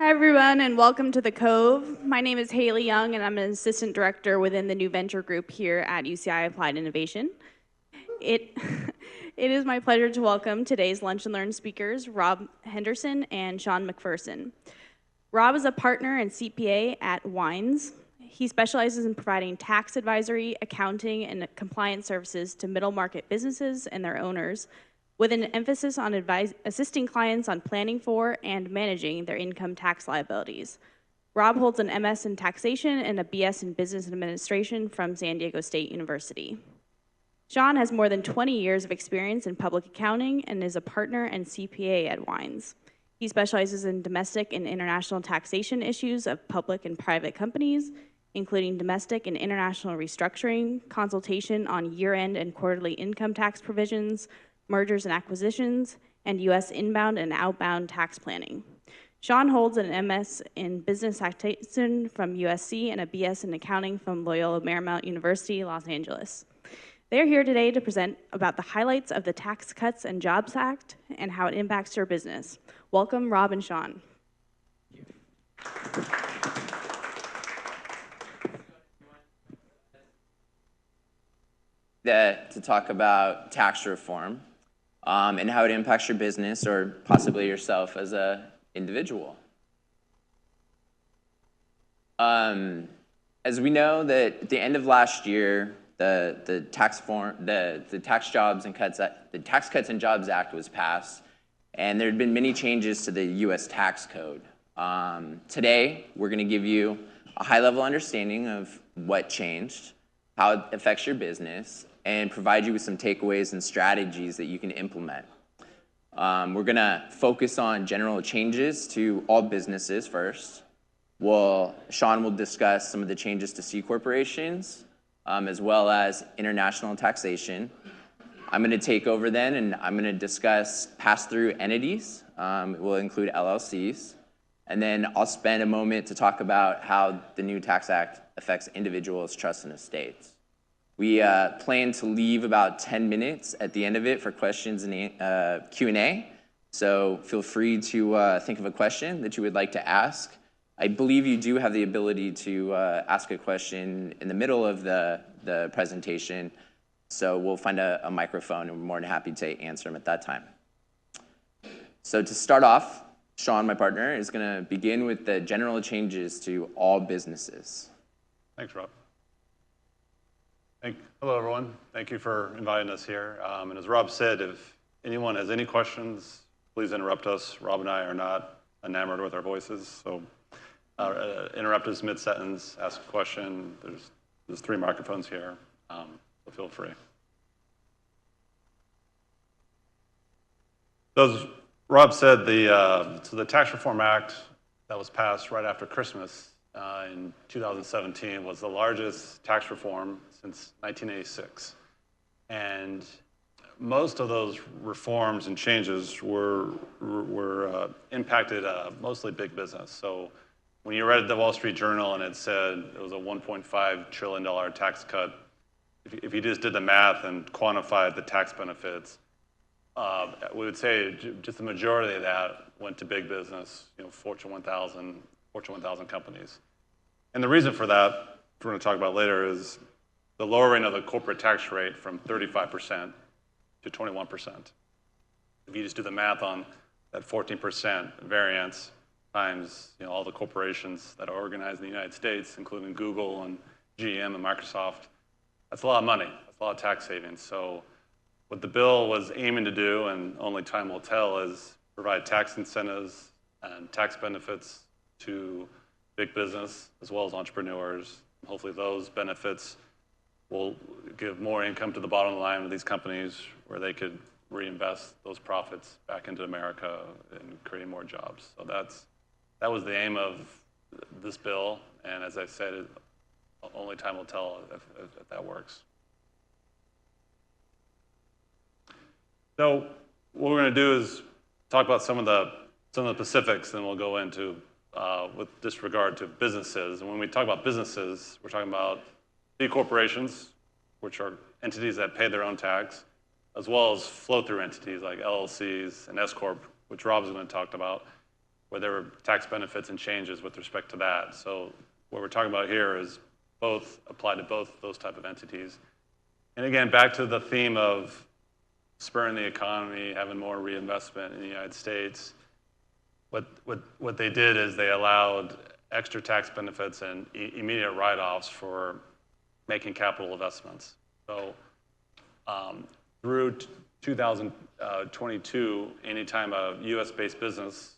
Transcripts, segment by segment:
Hi, everyone, and welcome to the Cove. My name is Haley Young, and I'm an assistant director within the new venture group here at UCI Applied Innovation. It is my pleasure to welcome today's Lunch and Learn speakers, Rob Henderson and Sean McFerson. Rob is a partner and CPA at Wines. He specializes in providing tax advisory, accounting, and compliance services to middle market businesses and their owners, with an emphasis on assisting clients on planning for and managing their income tax liabilities. Rob holds an MS in taxation and a BS in business administration from San Diego State University. Sean has more than 20 years of experience in public accounting and is a partner and CPA at Wines. He specializes in domestic and international taxation issues of public and private companies, including domestic and international restructuring, consultation on year-end and quarterly income tax provisions, mergers and acquisitions, and U.S. inbound and outbound tax planning. Sean holds an MS in business taxation from USC and a BS in accounting from Loyola Marymount University, Los Angeles. They're here today to present about the highlights of the Tax Cuts and Jobs Act and how it impacts your business. Welcome, Rob and Sean. To talk about tax reform and how it impacts your business or possibly yourself as an individual. As we know that at the end of last year, the Tax Cuts and Jobs Act was passed, and there had been many changes to the U.S. tax code. Today, we're going to give you a high-level understanding of what changed, how it affects your business, and provide you with some takeaways and strategies that you can implement. We're going to focus on general changes to all businesses first. Sean will discuss some of the changes to C corporations, as well as international taxation. I'm going to take over then, and I'm going to discuss pass-through entities. It will include LLCs. And then I'll spend a moment to talk about how the new Tax Act affects individuals, trusts, and estates. We plan to leave about 10 minutes at the end of it for questions and Q&A. So feel free to think of a question that you would like to ask. I believe you do have the ability to ask a question in the middle of the presentation. So we'll find a microphone, and we're more than happy to answer them at that time. So to start off, Sean, my partner, is going to begin with the general changes to all businesses. Thanks, Rob. Hello, everyone. Thank you for inviting us here. And as Rob said, if anyone has any questions, please interrupt us. Rob and I are not enamored with our voices, so interrupt us mid-sentence, ask a question. There's 3 microphones here, so feel free. So as Rob said, the Tax Reform Act that was passed right after Christmas in 2017 was the largest tax reform since 1986. And most of those reforms and changes were impacted mostly big business. So when you read the Wall Street Journal and it said it was a $1.5 trillion tax cut, if you just did the math and quantified the tax benefits, we would say just the majority of that went to big business, Fortune 1000 companies. And the reason for that, we're going to talk about later, is the lowering of the corporate tax rate from 35% to 21%. If you just do the math on that 14% variance times all the corporations that are organized in the United States, including Google and GM and Microsoft, that's a lot of money. That's a lot of tax savings. So what the bill was aiming to do, and only time will tell, is provide tax incentives and tax benefits to big business as well as entrepreneurs. Hopefully those benefits will give more income to the bottom line of these companies where they could reinvest those profits back into America and create more jobs. So that was the aim of this bill. And as I said, only time will tell if that works. So what we're going to do is talk about some of the specifics, and we'll go into with disregard to businesses. And when we talk about businesses, we're talking about C corporations, which are entities that pay their own tax, as well as flow-through entities like LLCs and S-Corp, which Rob's going to talk about, where there were tax benefits and changes with respect to that. So what we're talking about here is both apply to both those type of entities. And again, back to the theme of spurring the economy, having more reinvestment in the United States, what they did is they allowed extra tax benefits and immediate write-offs for making capital investments. So through 2022, anytime a US-based business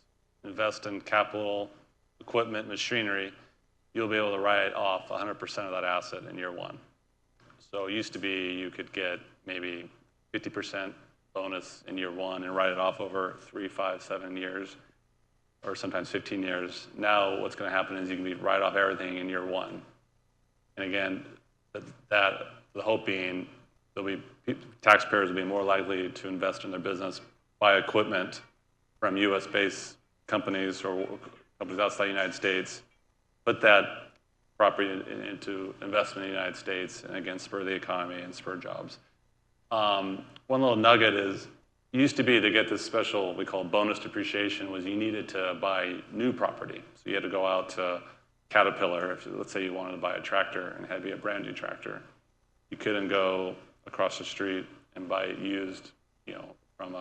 invests in capital, equipment, machinery, you'll be able to write off 100% of that asset in year one. So it used to be you could get maybe 50% bonus in year one and write it off over 3, 5, 7 years, or sometimes 15 years. Now what's going to happen is you can write off everything in year one. And again, the hope being taxpayers will be more likely to invest in their business, buy equipment from US-based companies or companies outside the United States, put that property into investment in the United States, and again, spur the economy and spur jobs. One little nugget is, it used to be to get this special, we call bonus depreciation, was you needed to buy new property. So you had to go out to Caterpillar, if let's say you wanted to buy a tractor and it had to be a brand new tractor. You couldn't go across the street and buy it used, from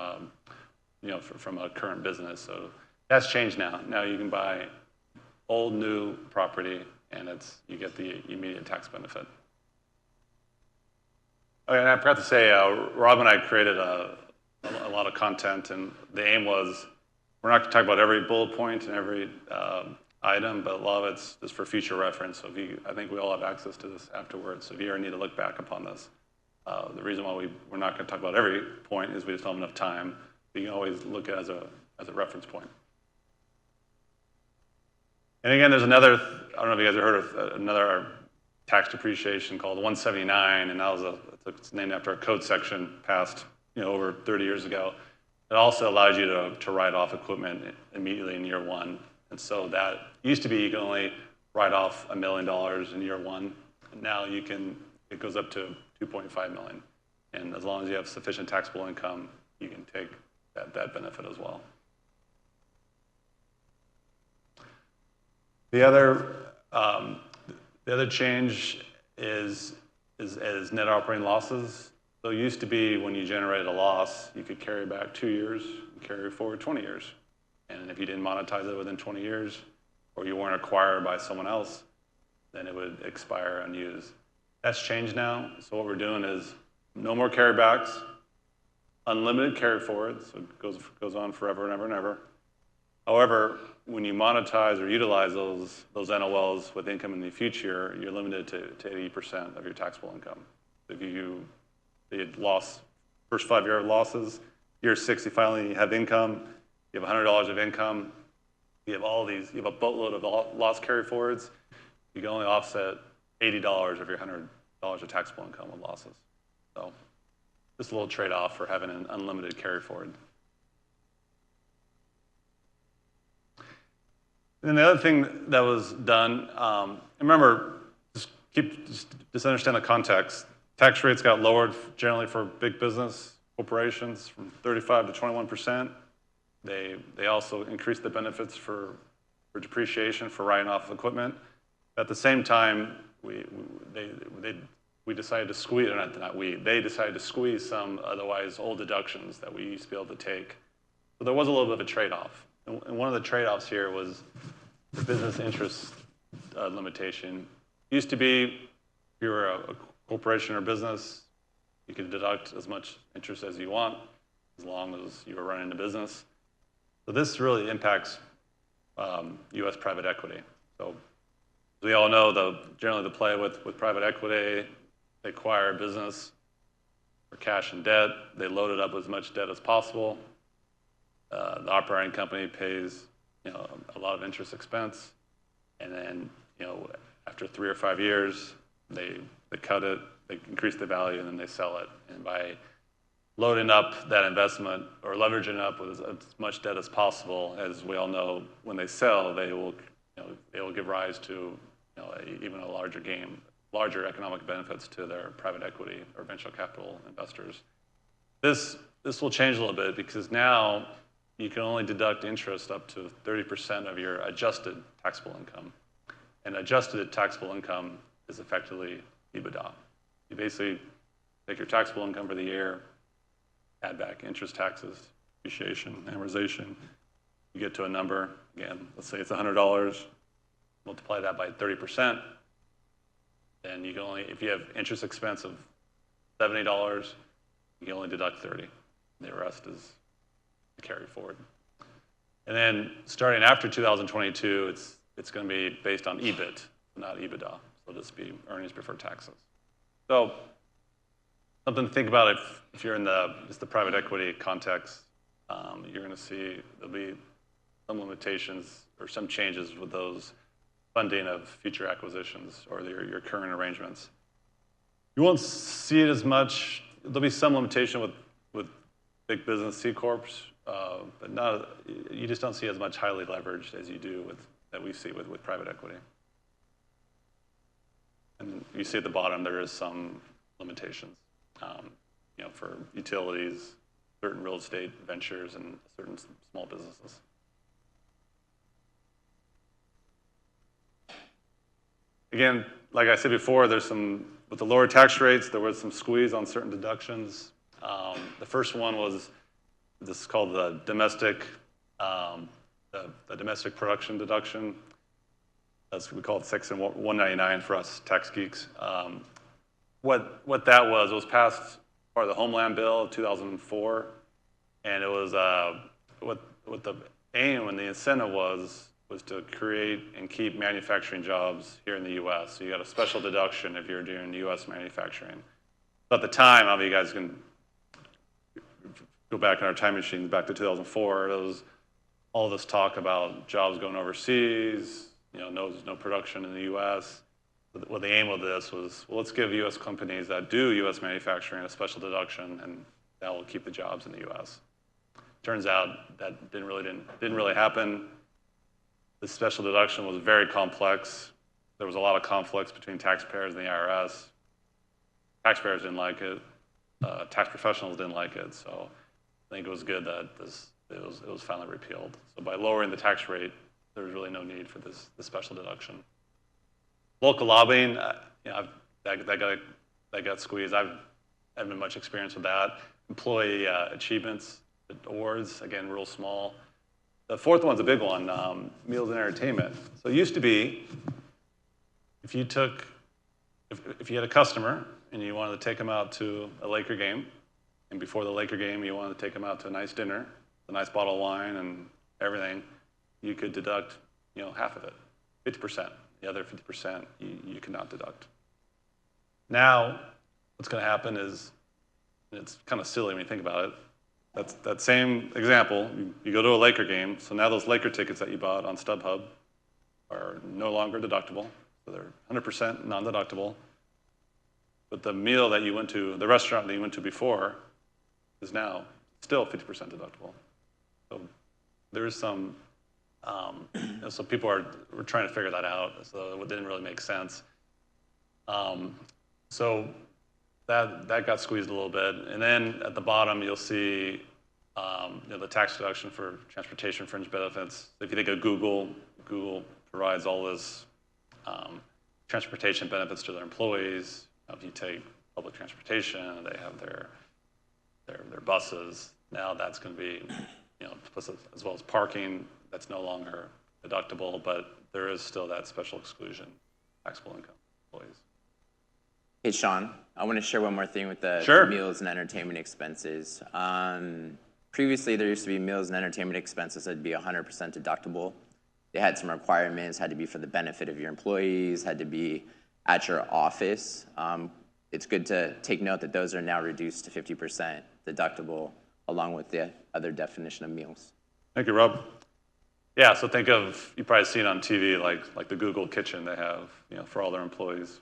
a current business. So that's changed now. Now you can buy old, new property, and you get the immediate tax benefit. Okay, and I forgot to say, Rob and I created a lot of content, and the aim was, we're not going to talk about every bullet point and every item, but a lot of it's just for future reference. So I think we all have access to this afterwards. So if you ever need to look back upon this, the reason why we're not going to talk about every point is we just don't have enough time. But you can always look at it as a reference point. And again, there's another, I don't know if you guys have heard of another tax depreciation called 179, and it's named after a code section passed over 30 years ago. It also allows you to write off equipment immediately in year one. And so that used to be you can only write off $1 million in year one. And now it goes up to 2.5 million. And as long as you have sufficient taxable income, you can take that benefit as well. The other change is net operating losses. So it used to be when you generated a loss, you could carry back 2 years and carry forward 20 years. And if you didn't monetize it within 20 years, or you weren't acquired by someone else, then it would expire unused. That's changed now. So what we're doing is no more carrybacks, unlimited carry forwards, so it goes on forever and ever and ever. However, when you monetize or utilize those NOLs with income in the future, you're limited to 80% of your taxable income. If you lost first 5 year losses, year 6 you finally have income, you have $100 of income, you have a boatload of loss carry forwards, you can only offset $80 of your $100 of taxable income with losses. So just a little trade-off for having an unlimited carry forward. And the other thing that was done, remember, just understand the context. Tax rates got lowered generally for big business corporations from 35 to 21%. They also increased the benefits for depreciation for writing off of equipment. At the same time, we decided to squeeze, or they decided to squeeze some otherwise old deductions that we used to be able to take. So there was a little bit of a trade-off. And one of the trade-offs here was the business interest limitation. It used to be, if you were a corporation or business, you could deduct as much interest as you want, as long as you were running the business. So this really impacts U.S. private equity. So as we all know, generally the play with private equity, they acquire a business for cash and debt. They load it up with as much debt as possible. The operating company pays a lot of interest expense, and then after 3 or 5 years, they cut it, they increase the value, and then they sell it. And by loading up that investment or leveraging up with as much debt as possible, as we all know, when they sell, they will give rise to even a larger gain, larger economic benefits to their private equity or venture capital investors. This will change a little bit because now you can only deduct interest up to 30% of your adjusted taxable income. And adjusted taxable income is effectively EBITDA. You basically take your taxable income for the year, add back interest, taxes, depreciation, amortization. You get to a number. Again, let's say it's $100. Multiply that by 30%. Then you can only, if you have interest expense of $70, you can only deduct 30. The rest is carried forward. And then starting after 2022, it's going to be based on EBIT, not EBITDA. So it'll just be earnings before taxes. So something to think about if you're in just the private equity context. You're going to see there'll be some limitations or some changes with those funding of future acquisitions or your current arrangements. You won't see it as much. There'll be some limitation with big business C corps, but not. You just don't see as much highly leveraged as you do that we see with private equity. And you see at the bottom there is some limitations, for utilities, certain real estate ventures, and certain small businesses. Again, like I said before, with the lower tax rates, there was some squeeze on certain deductions. The first one was this is called the domestic production deduction. As we call it Section 199 for us tax geeks. What that was passed part of the Homeland Bill of 2004, and it was what the aim and the incentive was to create and keep manufacturing jobs here in the U.S. So you got a special deduction if you're doing U.S. manufacturing. So at the time, I mean, you guys can go back in our time machine back to 2004. There was all this talk about jobs going overseas. No production in the U.S. Well, the aim of this was, well, let's give U.S. companies that do U.S. manufacturing a special deduction, and that will keep the jobs in the U.S. Turns out that didn't really happen. The special deduction was very complex. There was a lot of conflicts between taxpayers and the IRS. Taxpayers didn't like it. Tax professionals didn't like it. So I think it was good that it was finally repealed. So by lowering the tax rate, there was really no need for this special deduction. Local lobbying, that got squeezed. I haven't had much experience with that. Employee achievements, awards, again, real small. The fourth one's a big one, meals and entertainment. So it used to be, if you had a customer and you wanted to take them out to a Laker game, and before the Laker game you wanted to take them out to a nice dinner, a nice bottle of wine and everything, you could deduct, half of it, 50%. The other 50% you could not deduct. Now, what's going to happen is, and it's kind of silly when you think about it, that same example, you go to a Laker game, so now those Laker tickets that you bought on StubHub are no longer deductible, so they're 100% non-deductible. But the meal that you went to, the restaurant that you went to before, is now still 50% deductible. So there is some, so people were trying to figure that out, so it didn't really make sense. So that got squeezed a little bit. And then at the bottom, you'll see the tax deduction for transportation fringe benefits. If you think of Google provides all this transportation benefits to their employees. If you take public transportation, they have their buses. Now that's going to be, as well as parking, that's no longer deductible, but there is still that special exclusion, taxable income employees. Hey, Sean, I want to share one more thing with the Sure. meals and entertainment expenses. Previously, there used to be meals and entertainment expenses that would be 100% deductible. They had some requirements, had to be for the benefit of your employees, had to be at your office. It's good to take note that those are now reduced to 50% deductible, along with the other definition of meals. Thank you, Rob. Yeah, so think of, you've probably seen on TV, like the Google kitchen they have, for all their employees.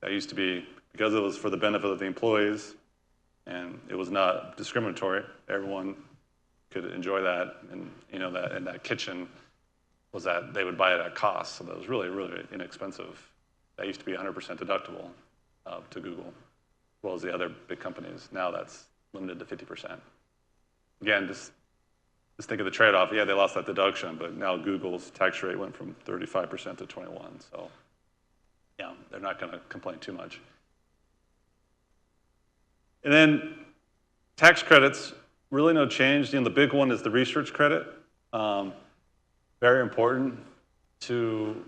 That used to be, because it was for the benefit of the employees, and it was not discriminatory, everyone could enjoy that, and that in that kitchen was that they would buy it at cost, so that was really, really inexpensive. That used to be 100% deductible to Google, as well as the other big companies. Now that's limited to 50%. Again, just just think of the trade-off. Yeah, they lost that deduction, but now Google's tax rate went from 35% to 21%. So, yeah, they're not going to complain too much. And then tax credits, really no change. The big one is the research credit. Very important to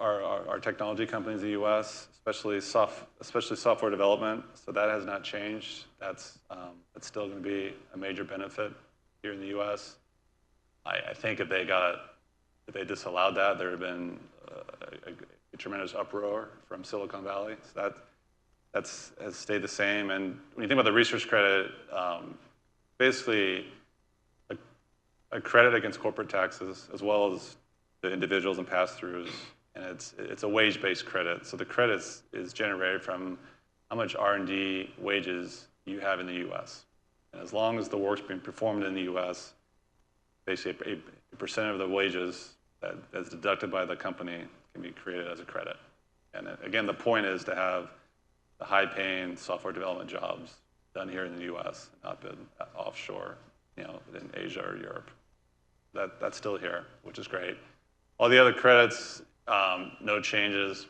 our technology companies in the U.S., especially software development. So that has not changed. That's still going to be a major benefit here in the U.S. I think if they disallowed that, there would have been a tremendous uproar from Silicon Valley. So that has stayed the same. And when you think about the research credit, basically a credit against corporate taxes as well as the individuals and pass-throughs. And it's a wage-based credit. So the credit is generated from how much R&D wages you have in the U.S. And as long as the work's being performed in the U.S., basically a percent of the wages that's deducted by the company can be created as a credit. And again, the point is to have the high-paying software development jobs done here in the U.S., not been offshore, in Asia or Europe. That's still here, which is great. All the other credits, no changes.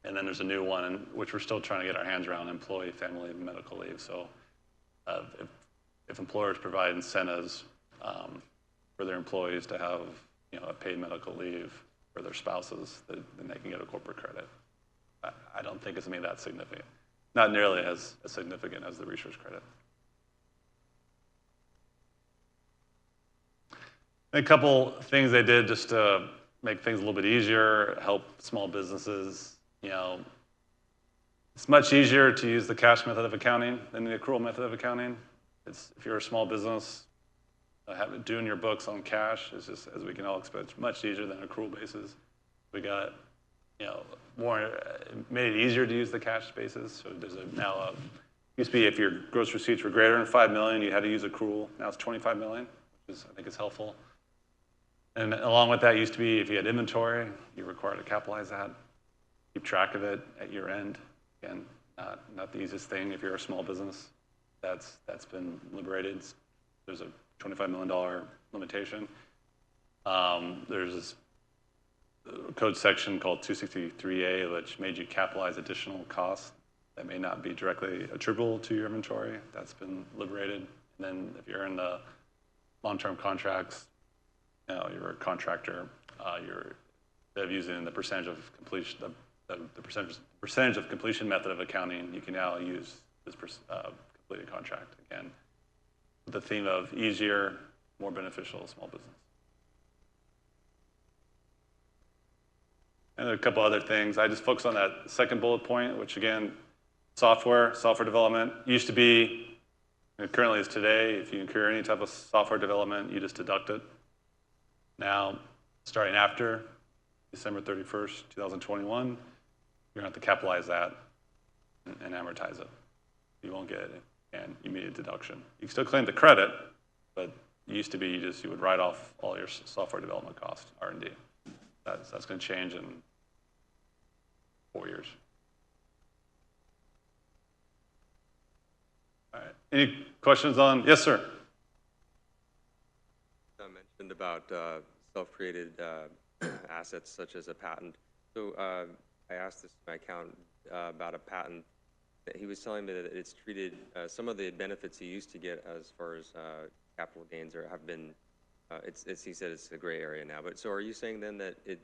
And then there's a new one, which we're still trying to get our hands around, employee family medical leave. So if employers provide incentives for their employees to have a paid medical leave for their spouses, then they can get a corporate credit. I don't think it's going to be that significant. Not nearly as significant as the research credit. A couple things they did just to make things a little bit easier, help small businesses. It's much easier to use the cash method of accounting than the accrual method of accounting. If you're a small business, doing your books on cash is just, as we can all expect, much easier than accrual basis. We got made it easier to use the cash basis. So there's used to be if your gross receipts were greater than $5 million, you had to use accrual. Now it's $25 million, which I think is helpful. And along with that, used to be if you had inventory, you're required to capitalize that, keep track of it at your end. Again, not the easiest thing if you're a small business. That's been liberated. There's a $25 million limitation. There's this code section called 263A, which made you capitalize additional costs that may not be directly attributable to your inventory. That's been liberated. And then if you're in the long-term contracts, you're a contractor, instead of using the percentage of completion, the percentage of completion method of accounting, you can now use this completed contract again. With the theme of easier, more beneficial to small business. And a couple other things. I just focus on that second bullet point, which again, software development used to be, and currently is today, if you incur any type of software development, you just deduct it. Now, starting after December 31st, 2021, you're going to have to capitalize that and amortize it. You won't get an immediate deduction. You can still claim the credit, but it used to be you would write off all your software development costs, R&D. That's going to change in 4 years. All right. Any questions on? Yes, sir. I mentioned about self-created assets such as a patent. So I asked this to my accountant about a patent. He was telling me that it's treated, some of the benefits he used to get as far as capital gains have been, he said it's a gray area now. But so are you saying then that if,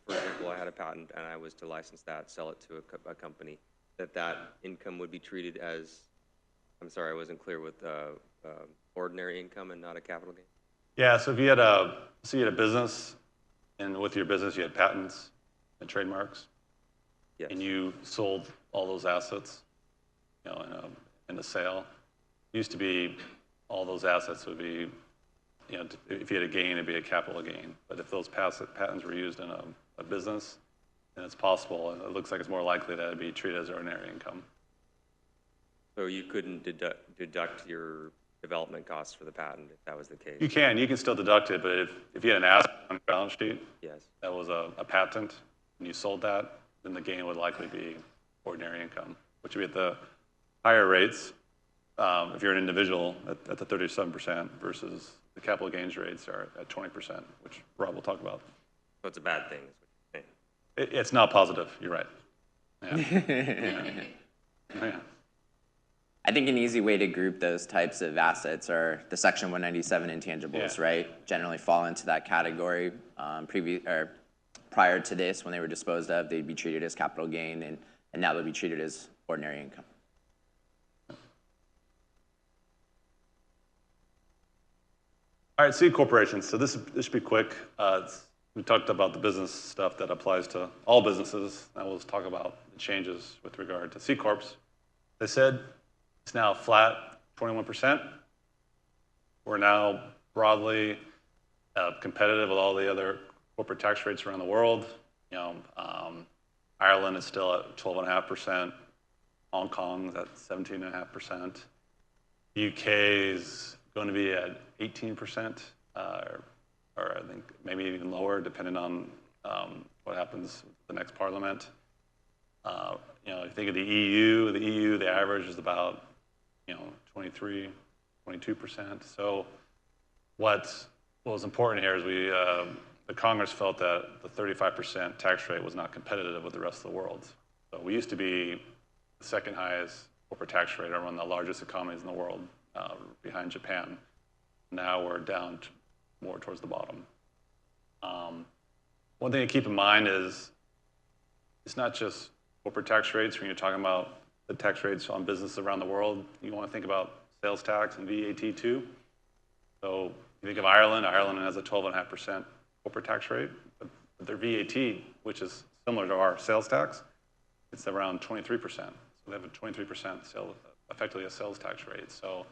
for example, I had a patent and I was to license that, sell it to a company, that income would be treated as, I'm sorry, I wasn't clear with ordinary income and not a capital gain? Yeah, so if you had a business, and with your business you had patents and trademarks, yes, and you sold all those assets, in a sale, it used to be all those assets would be, if you had a gain, it'd be a capital gain. But if those patents were used in a business, then it's possible, and it looks like it's more likely that it'd be treated as ordinary income. So you couldn't deduct your development costs for the patent if that was the case? You can still deduct it, but if you had an asset on your balance sheet, yes, that was a patent, and you sold that, then the gain would likely be ordinary income, which would be at the higher rates if you're an individual at the 37% versus the capital gains rates are at 20%, which Rob will talk about. So it's a bad thing, is what you're saying. It's not positive. You're right. Yeah. Yeah. I think an easy way to group those types of assets are the Section 197 intangibles, Yeah. right? Generally fall into that category. Prior to this, when they were disposed of, they'd be treated as capital gain, and now they'll be treated as ordinary income. All right, C corporations. So this should be quick. We talked about the business stuff that applies to all businesses. Now we'll talk about the changes with regard to C corps. They said it's now flat, 21%. We're now broadly competitive with all the other corporate tax rates around the world. Ireland is still at 12.5%. Hong Kong is at 17.5%. UK is going to be at 18%, or I think maybe even lower, depending on what happens with the next parliament. If you think of the EU, the average is about 23, 22%. So what was important here is the Congress felt that the 35% tax rate was not competitive with the rest of the world. So we used to be the second highest corporate tax rate among the largest economies in the world, behind Japan. Now we're down more towards the bottom. One thing to keep in mind is it's not just corporate tax rates. When you're talking about the tax rates on businesses around the world, you want to think about sales tax and VAT too. So you think of Ireland has a 12.5% corporate tax rate, but their VAT, which is similar to our sales tax, it's around 23%. So they have a 23% effectively a sales tax rate. So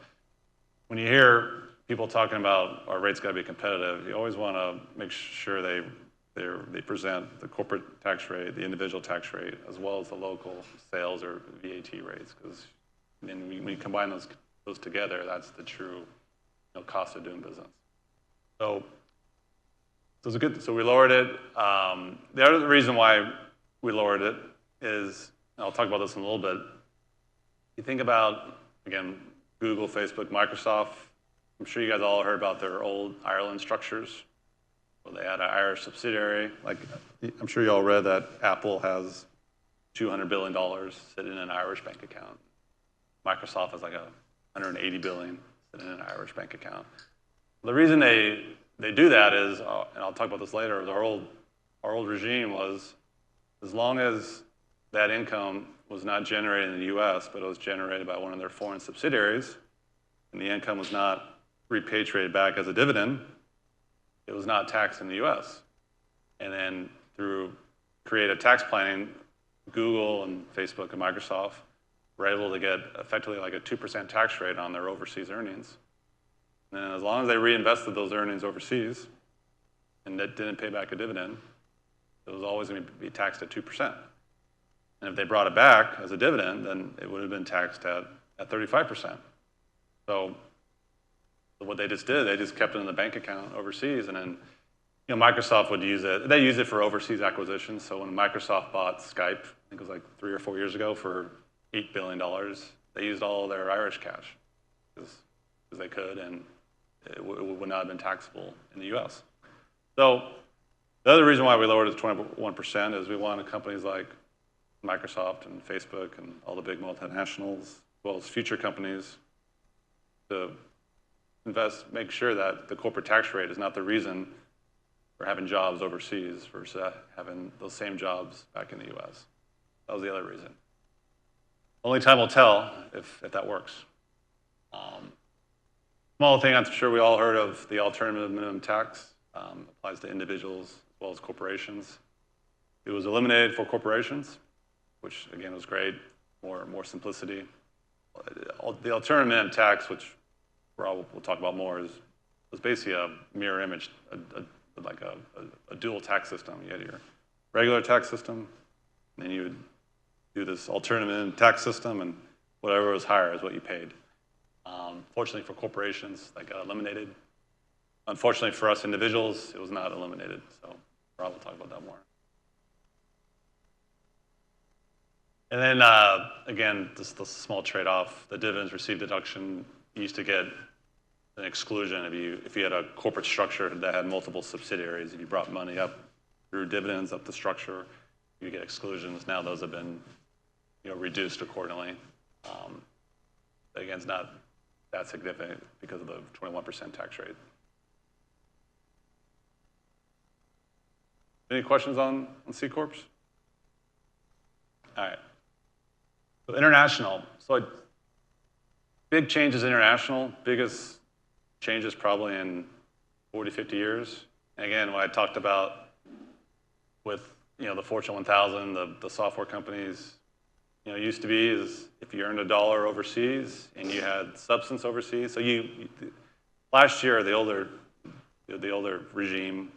when you hear people talking about our rates got to be competitive, you always want to make sure they present the corporate tax rate, the individual tax rate, as well as the local sales or VAT rates, because then when you combine those together, that's the true cost of doing business. So it's good. So we lowered it. The other reason why we lowered it is, and I'll talk about this in a little bit. You think about, again, Google, Facebook, Microsoft. I'm sure you guys all heard about their old Ireland structures. Well, they had an Irish subsidiary. Like, I'm sure you all read that Apple has $200 billion sitting in an Irish bank account. Microsoft has like $180 billion sitting in an Irish bank account. The reason they do that is, and I'll talk about this later, our old regime was, as long as that income was not generated in the U.S., but it was generated by one of their foreign subsidiaries, and the income was not repatriated back as a dividend, it was not taxed in the U.S. And then through creative tax planning, Google and Facebook and Microsoft were able to get effectively like a 2% tax rate on their overseas earnings. And as long as they reinvested those earnings overseas and that didn't pay back a dividend, it was always going to be taxed at 2%. And if they brought it back as a dividend, then it would have been taxed at 35%. So what they just did, they just kept it in the bank account overseas, and then Microsoft would use it. They use it for overseas acquisitions. So when Microsoft bought Skype, I think it was like 3 or 4 years ago for $8 billion, they used all their Irish cash because they could, and it would not have been taxable in the U.S. So the other reason why we lowered it to 21% is we wanted companies like Microsoft and Facebook and all the big multinationals, as well as future companies, to make sure that the corporate tax rate is not the reason for having jobs overseas versus having those same jobs back in the U.S. That was the other reason. Only time will tell if that works. Small thing, I'm sure we all heard of the alternative minimum tax. Applies to individuals as well as corporations. It was eliminated for corporations, which again was great, more simplicity. The alternative minimum tax, which we'll talk about more, was basically a mirror image, like a dual tax system. You had your regular tax system, and then you would do this alternative minimum tax system, and whatever was higher is what you paid. Fortunately for corporations, that got eliminated. Unfortunately for us individuals, it was not eliminated. So Rob will talk about that more. And then again, just the small trade-off, the dividends received deduction. You used to get an exclusion if you had a corporate structure that had multiple subsidiaries. If you brought money up through dividends up the structure, you get exclusions. Now those have been reduced accordingly. Again, it's not that significant because of the 21% tax rate. Any questions on C Corps? All right. So international. So big changes international. Biggest changes probably in 40, 50 years. And again, what I talked about with the Fortune 1000, the software companies, used to be is if you earned $1 overseas and you had substance overseas. So last year, the older regime,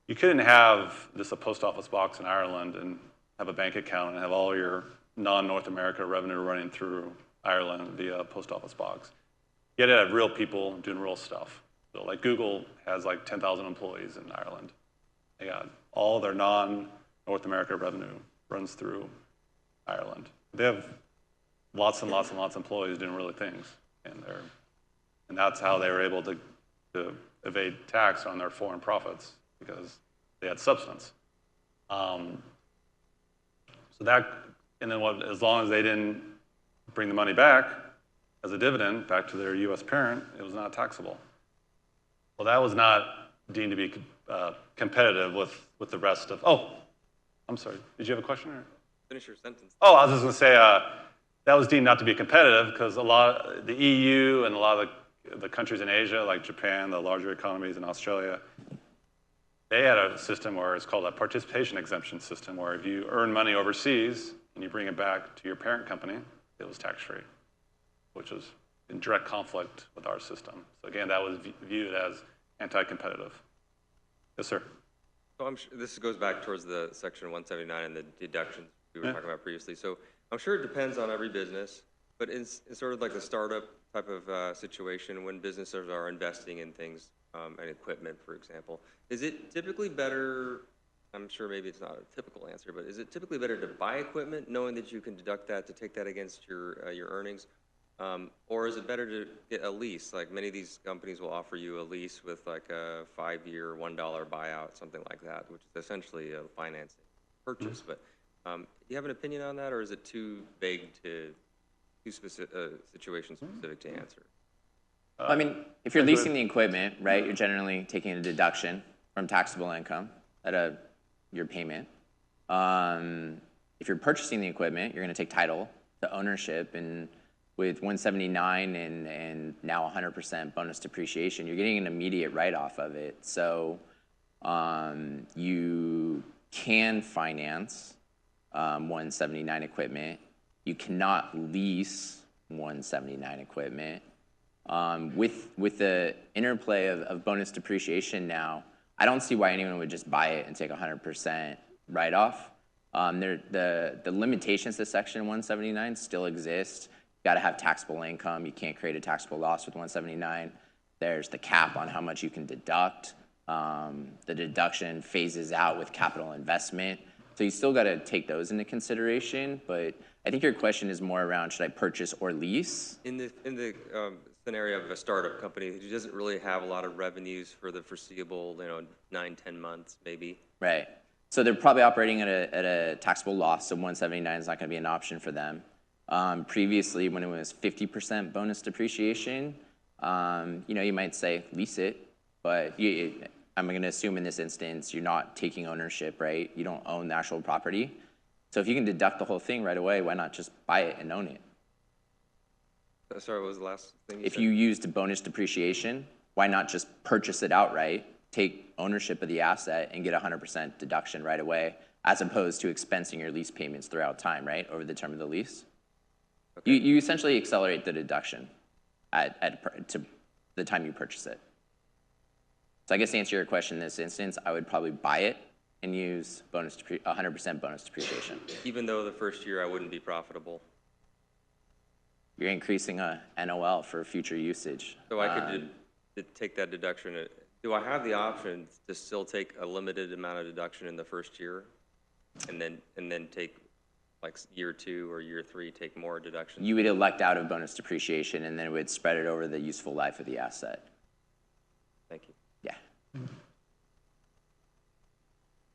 you couldn't have just a post office box in Ireland and have a bank account and have all your non-North America revenue running through Ireland via a post office box. You had to have real people doing real stuff. So like Google has like 10,000 employees in Ireland. They got all their non-North America revenue runs through Ireland. They have lots and lots and lots of employees doing really things, and that's how they were able to evade tax on their foreign profits because they had substance. So that, and then as long as they didn't bring the money back as a dividend back to their U.S. parent, it was not taxable. Well, that was not deemed to be competitive with the rest of. Oh, I'm sorry. Did you have a question? Or? Finish your sentence. Oh, I was just going to say that was deemed not to be competitive because the EU and a lot of the countries in Asia, like Japan, the larger economies in Australia, they had a system where it's called a participation exemption system, where if you earn money overseas and you bring it back to your parent company, it was tax-free, which was in direct conflict with our system. So again, that was viewed as anti-competitive. Yes, sir. So this goes back towards the section 179 and the deductions we were talking about previously. So I'm sure it depends on every business, but in sort of like the startup type of situation, when businesses are investing in things and equipment, for example, is it typically better? I'm sure maybe it's not a typical answer, but is it typically better to buy equipment, knowing that you can deduct that to take that against your earnings, or is it better to get a lease? Like many of these companies will offer you a lease with like a 5-year $1 buyout, something like that, which is essentially a financing purchase. But do you have an opinion on that, or is it too vague to situation specific to answer? I mean, if you're leasing the equipment, right, you're generally taking a deduction from taxable income at your payment. If you're purchasing the equipment, you're going to take title to ownership, and with 179 and now 100% bonus depreciation, you're getting an immediate write-off of it. So you can finance 179 equipment. You cannot lease 179 equipment. With the interplay of bonus depreciation now, I don't see why anyone would just buy it and take 100% write-off. The limitations to Section 179 still exist. You got to have taxable income. You can't create a taxable loss with 179. There's the cap on how much you can deduct. The deduction phases out with capital investment. So you still got to take those into consideration. But I think your question is more around, should I purchase or lease? In the scenario of a startup company who doesn't really have a lot of revenues for the foreseeable, 9-10 months maybe. Right. So they're probably operating at a taxable loss, so 179 is not going to be an option for them. Previously, when it was 50% bonus depreciation, you might say lease it, but I'm going to assume in this instance you're not taking ownership, right? You don't own the actual property. So if you can deduct the whole thing right away, why not just buy it and own it? Sorry, what was the last thing you said? If you used bonus depreciation, why not just purchase it outright, take ownership of the asset, and get 100% deduction right away, as opposed to expensing your lease payments throughout time, right, over the term of the lease? Okay. You essentially accelerate the deduction to the time you purchase it. So I guess to answer your question in this instance, I would probably buy it and use 100% bonus depreciation. Even though the first year I wouldn't be profitable? You're increasing a NOL for future usage. So I could take that deduction. Do I have the option to still take a limited amount of deduction in the first year, and then take like year 2 or year 3 take more deduction? You would elect out of bonus depreciation, and then it would spread it over the useful life of the asset.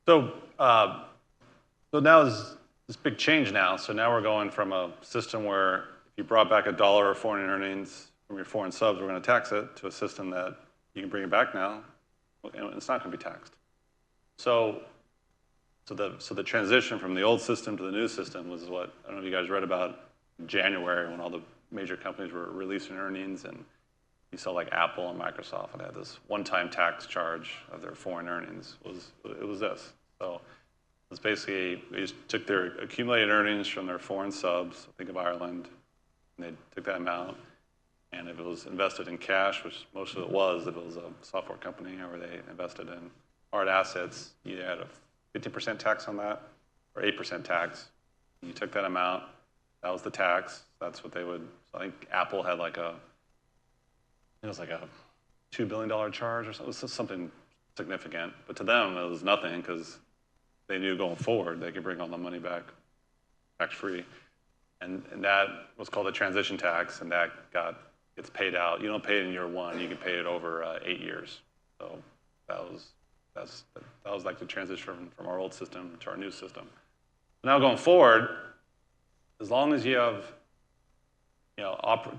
So, so now there's this big change now. So now we're going from a system where if you brought back $1 of foreign earnings from your foreign subs, we're going to tax it, to a system that you can bring it back now, and it's not going to be taxed. So the transition from the old system to the new system was what, I don't know if you guys read about in January when all the major companies were releasing earnings, and you saw like Apple and Microsoft and had this one-time tax charge of their foreign earnings. It was this. So it's basically, they just took their accumulated earnings from their foreign subs, think of Ireland, and they took that amount, and if it was invested in cash, which most of it was, if it was a software company or they invested in hard assets, you had a 50% tax on that or 8% tax. You took that amount, that was the tax. That's what they would, I think Apple had like it was like a $2 billion charge or something. It was something significant. But to them, it was nothing because they knew going forward they could bring all the money back tax-free. And that was called a transition tax, and that gets paid out. You don't pay it in year one. You can pay it over 8 years. So that was like the transition from our old system to our new system. Now going forward, as long as you have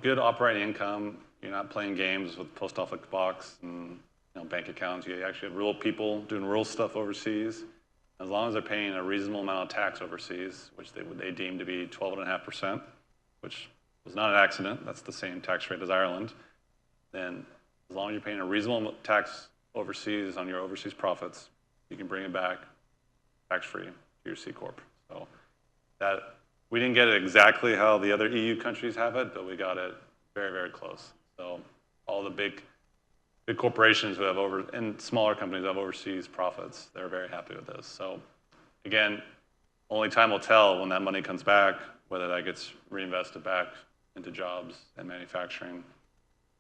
good operating income, you're not playing games with post office box and bank accounts. You actually have real people doing real stuff overseas. As long as they're paying a reasonable amount of tax overseas, which they deem to be 12.5%, which was not an accident. That's the same tax rate as Ireland. Then as long as you're paying a reasonable tax overseas on your overseas profits, you can bring it back tax-free to your C Corp. So that we didn't get it exactly how the other EU countries have it, but we got it very, very close. So all the big corporations who have and smaller companies who have overseas profits, they're very happy with this. So again, only time will tell when that money comes back, whether that gets reinvested back into jobs and manufacturing.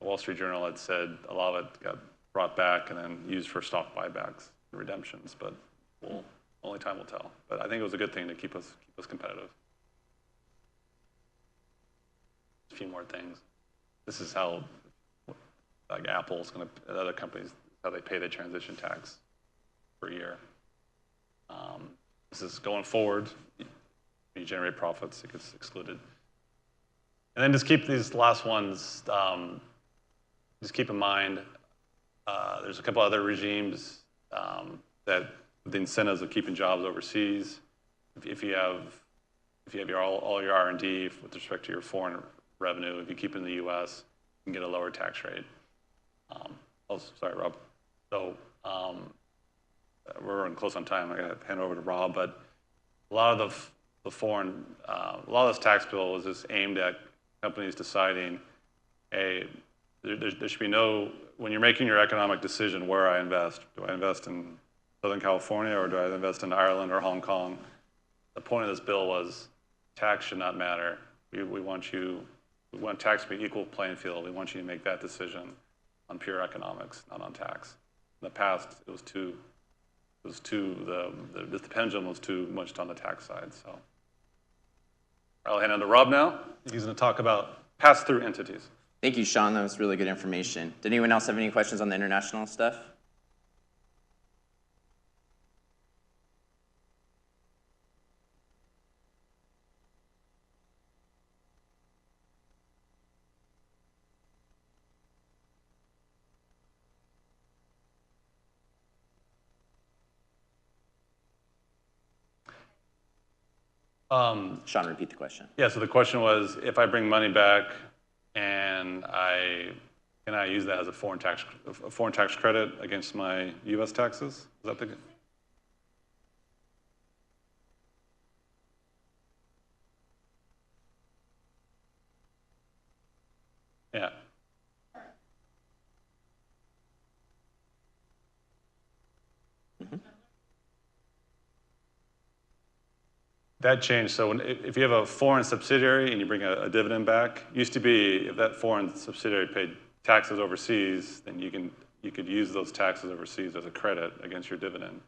The Wall Street Journal had said a lot of it got brought back and then used for stock buybacks and redemptions, but only time will tell. But I think it was a good thing to keep us competitive. A few more things. This is how, like Apple's going to, and other companies, how they pay the transition tax per year. This is going forward. When you generate profits, it gets excluded. And then just keep these last ones, just keep in mind, there's a couple other regimes that the incentives of keeping jobs overseas. If you have all your R&D with respect to your foreign revenue, if you keep it in the U.S., you can get a lower tax rate. Sorry, Rob. So we're running close on time. I got to hand over to Rob, but a lot of a lot of this tax bill was just aimed at companies deciding, hey, there should be no, when you're making your economic decision where I invest, do I invest in Southern California or do I invest in Ireland or Hong Kong? The point of this bill was tax should not matter. We want tax to be equal playing field. We want you to make that decision on pure economics, not on tax. In the past, the pendulum was too much on the tax side. So I'll hand it to Rob now. He's going to talk about pass-through entities. Thank you, Sean. That was really good information. Did anyone else have any questions on the international stuff? Sean, repeat the question. Yeah, so the question was, if I bring money back and can I use that as a foreign tax credit against my U.S. taxes? Is that the? Yeah. That changed. So if you have a foreign subsidiary and you bring a dividend back, used to be if that foreign subsidiary paid taxes overseas, then you could use those taxes overseas as a credit against your dividend.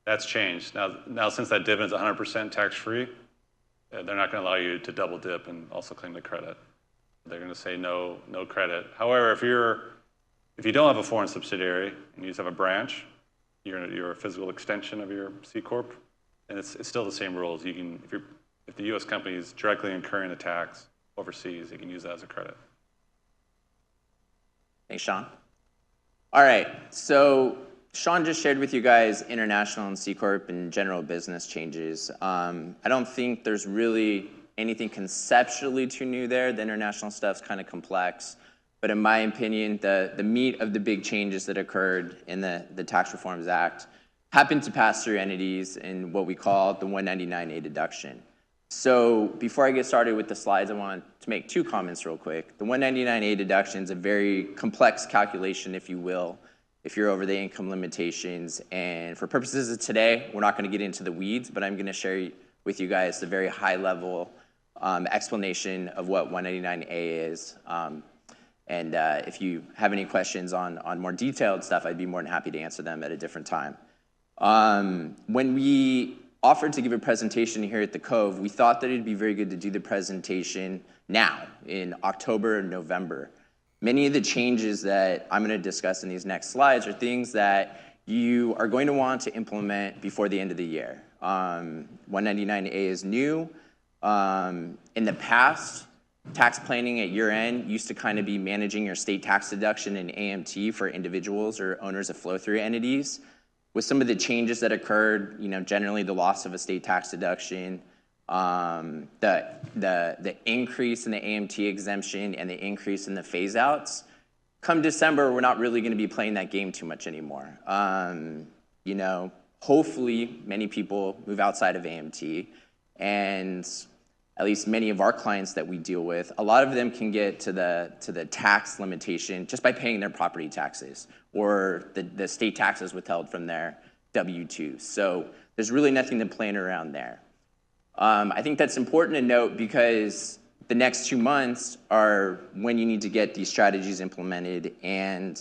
That's changed. Now since that dividend is 100% tax-free, they're not going to allow you to double dip and also claim the credit. They're going to say no credit. However, if you don't have a foreign subsidiary and you just have a branch, you're a physical extension of your C corp, and it's still the same rules. You can if the U.S. company is directly incurring the tax overseas, you can use that as a credit. Thanks, Sean. All right, so Sean just shared with you guys international and C corp and general business changes. I don't think there's really anything conceptually too new there. The international stuff's kind of complex. But in my opinion, the meat of the big changes that occurred in the Tax Reforms Act happened to pass through entities in what we call the 199A deduction. So before I get started with the slides, I want to make two comments real quick. The 199A deduction is a very complex calculation, if you will, if you're over the income limitations. And for purposes of today, we're not going to get into the weeds, but I'm going to share with you guys the very high level explanation of what 199A is. And if you have any questions on more detailed stuff, I'd be more than happy to answer them at a different time. When we offered to give a presentation here at the Cove, we thought that it'd be very good to do the presentation now in October and November. Many of the changes that I'm going to discuss in these next slides are things that you are going to want to implement before the end of the year. 199A is new. In the past, tax planning at year end used to kind of be managing your state tax deduction and AMT for individuals or owners of flow-through entities. With some of the changes that occurred, generally the loss of a state tax deduction, the increase in the AMT exemption and the increase in the phase-outs, come December, we're not really going to be playing that game too much anymore. Hopefully many people move outside of AMT, and at least many of our clients that we deal with, a lot of them can get to the tax limitation just by paying their property taxes or the state taxes withheld from their W-2. So there's really nothing to plan around there. I think that's important to note because the next 2 months are when you need to get these strategies implemented, and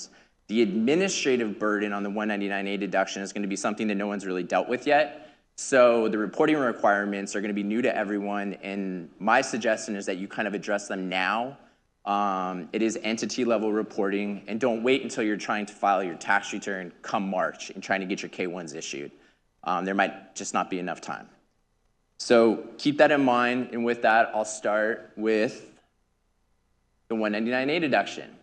the administrative burden on the 199A deduction is going to be something that no one's really dealt with yet. So the reporting requirements are going to be new to everyone, and my suggestion is that you kind of address them now. It is entity-level reporting, and don't wait until you're trying to file your tax return come March and trying to get your K-1s issued. There might just not be enough time. So keep that in mind, and with that, I'll start with the 199A deduction.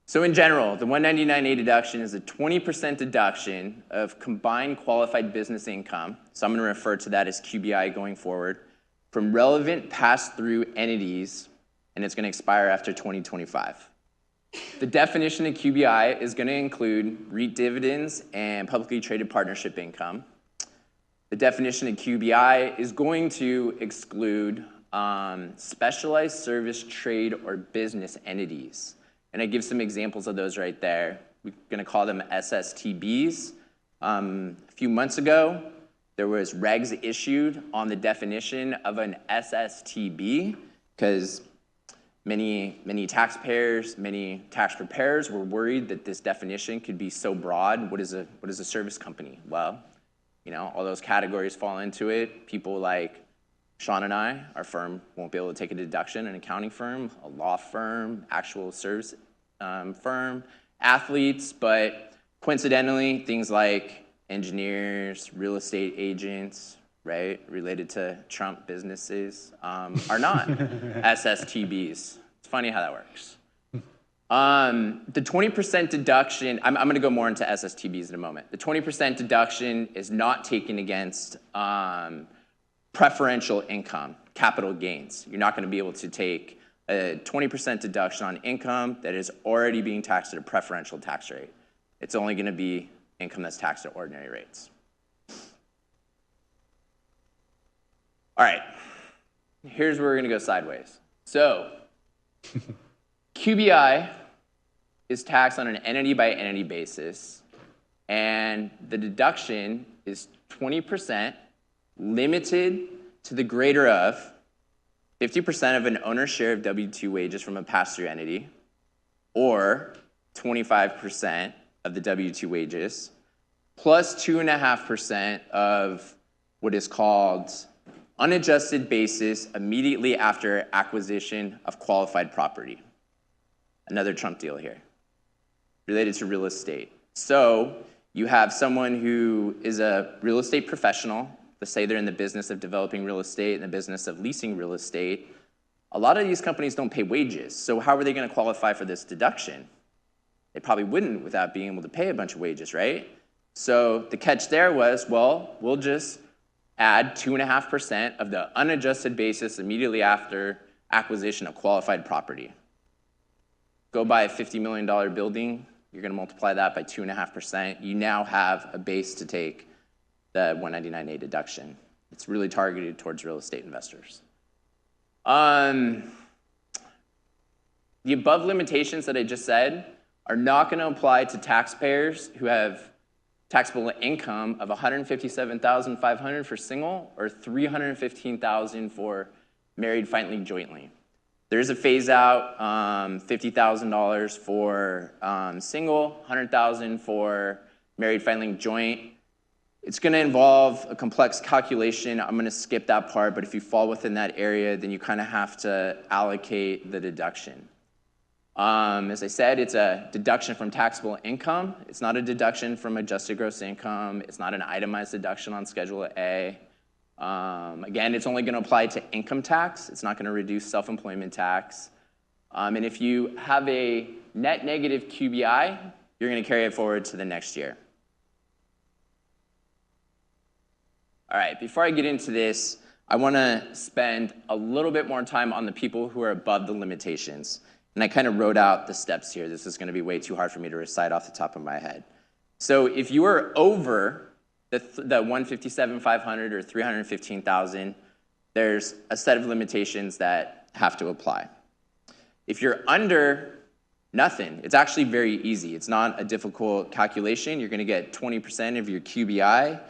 So in general, the 199A deduction is a 20% deduction of combined qualified business income, so I'm going to refer to that as QBI going forward, from relevant pass-through entities, and it's going to expire after 2025. The definition of QBI is going to include REIT dividends and publicly traded partnership income. The definition of QBI is going to exclude specialized service, trade, or business entities. And I give some examples of those right there. We're going to call them SSTBs. A few months ago, there was regs issued on the definition of an SSTB because many taxpayers, many tax preparers were worried that this definition could be so broad. What is a service company? Well, all those categories fall into it. People like Sean and I, our firm won't be able to take a deduction, an accounting firm, a law firm, actual service firm, athletes, but coincidentally, things like engineers, real estate agents, right, related to Trump businesses are not SSTBs. It's funny how that works. The 20% deduction, I'm going to go more into SSTBs in a moment. The 20% deduction is not taken against preferential income, capital gains. You're not going to be able to take a 20% deduction on income that is already being taxed at a preferential tax rate. It's only going to be income that's taxed at ordinary rates. All right, here's where we're going to go sideways. So QBI is taxed on an entity-by-entity basis, and the deduction is 20% limited to the greater of 50% of an owner's share of W-2 wages from a pass-through entity, or 25% of the W-2 wages, plus 2.5% of what is called unadjusted basis immediately after acquisition of qualified property. Another Trump deal here, related to real estate. So You have someone who is a real estate professional. Let's say they're in the business of developing real estate, in the business of leasing real estate. A lot of these companies don't pay wages, so how are they going to qualify for this deduction? They probably wouldn't without being able to pay a bunch of wages, right? So the catch there was, well, we'll just add 2.5% of the unadjusted basis immediately after acquisition of qualified property. Go buy a $50 million building, you're going to multiply that by 2.5%. You now have a base to take the 199A deduction. It's really targeted towards real estate investors. The above limitations that I just said are not going to apply to taxpayers who have taxable income of $157,500 for single or $315,000 for married, filing jointly. There's a phase out, $50,000 for single, $100,000 for married, filing joint. It's going to involve a complex calculation. I'm going to skip that part, but if you fall within that area, then you kind of have to allocate the deduction. As I said, it's a deduction from taxable income. It's not a deduction from adjusted gross income. It's not an itemized deduction on Schedule A. Again, it's only going to apply to income tax. It's not going to reduce self-employment tax. And if you have a net negative QBI, you're going to carry it forward to the next year. All right, before I get into this, I want to spend a little bit more time on the people who are above the limitations. And I kind of wrote out the steps here. This is going to be way too hard for me to recite off the top of my head. So if you are over the 157,500 or 315,000, there's a set of limitations that have to apply. If you're under nothing, it's actually very easy. It's not a difficult calculation. You're going to get 20% of your QBI.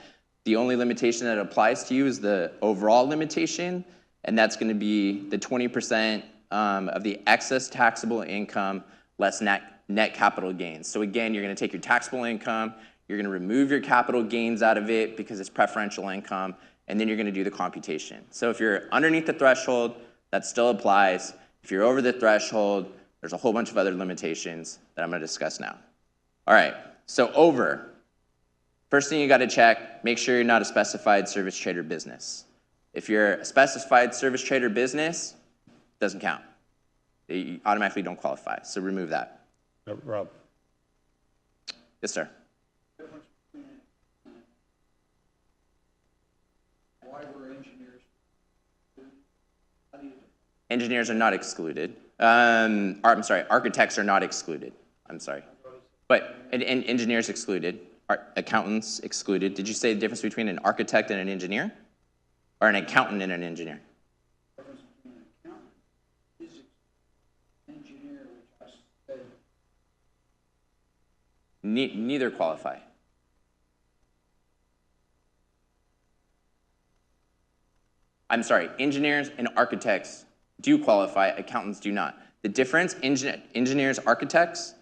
The only limitation that applies to you is the overall limitation, and that's going to be the 20% of the excess taxable income less net capital gains. So again, you're going to take your taxable income, you're going to remove your capital gains out of it because it's preferential income, and then you're going to do the computation. So if you're underneath the threshold, that still applies. If you're over the threshold, there's a whole bunch of other limitations that I'm going to discuss now. All right, so over. First thing you got to check, make sure you're not a specified service trader business. If you're a specified service trader business, it doesn't count. You automatically don't qualify, so remove that. Rob. Yes, sir. Why were engineers? Engineers are not excluded. I'm sorry, architects are not excluded. I'm sorry. But and engineers excluded. Accountants excluded. Did you say the difference between an architect and an engineer? Or an accountant and an engineer? The difference between an accountant, physics, engineer, which I said. Neither qualify. I'm sorry, engineers and architects do qualify, accountants do not. The difference, engineers, architects,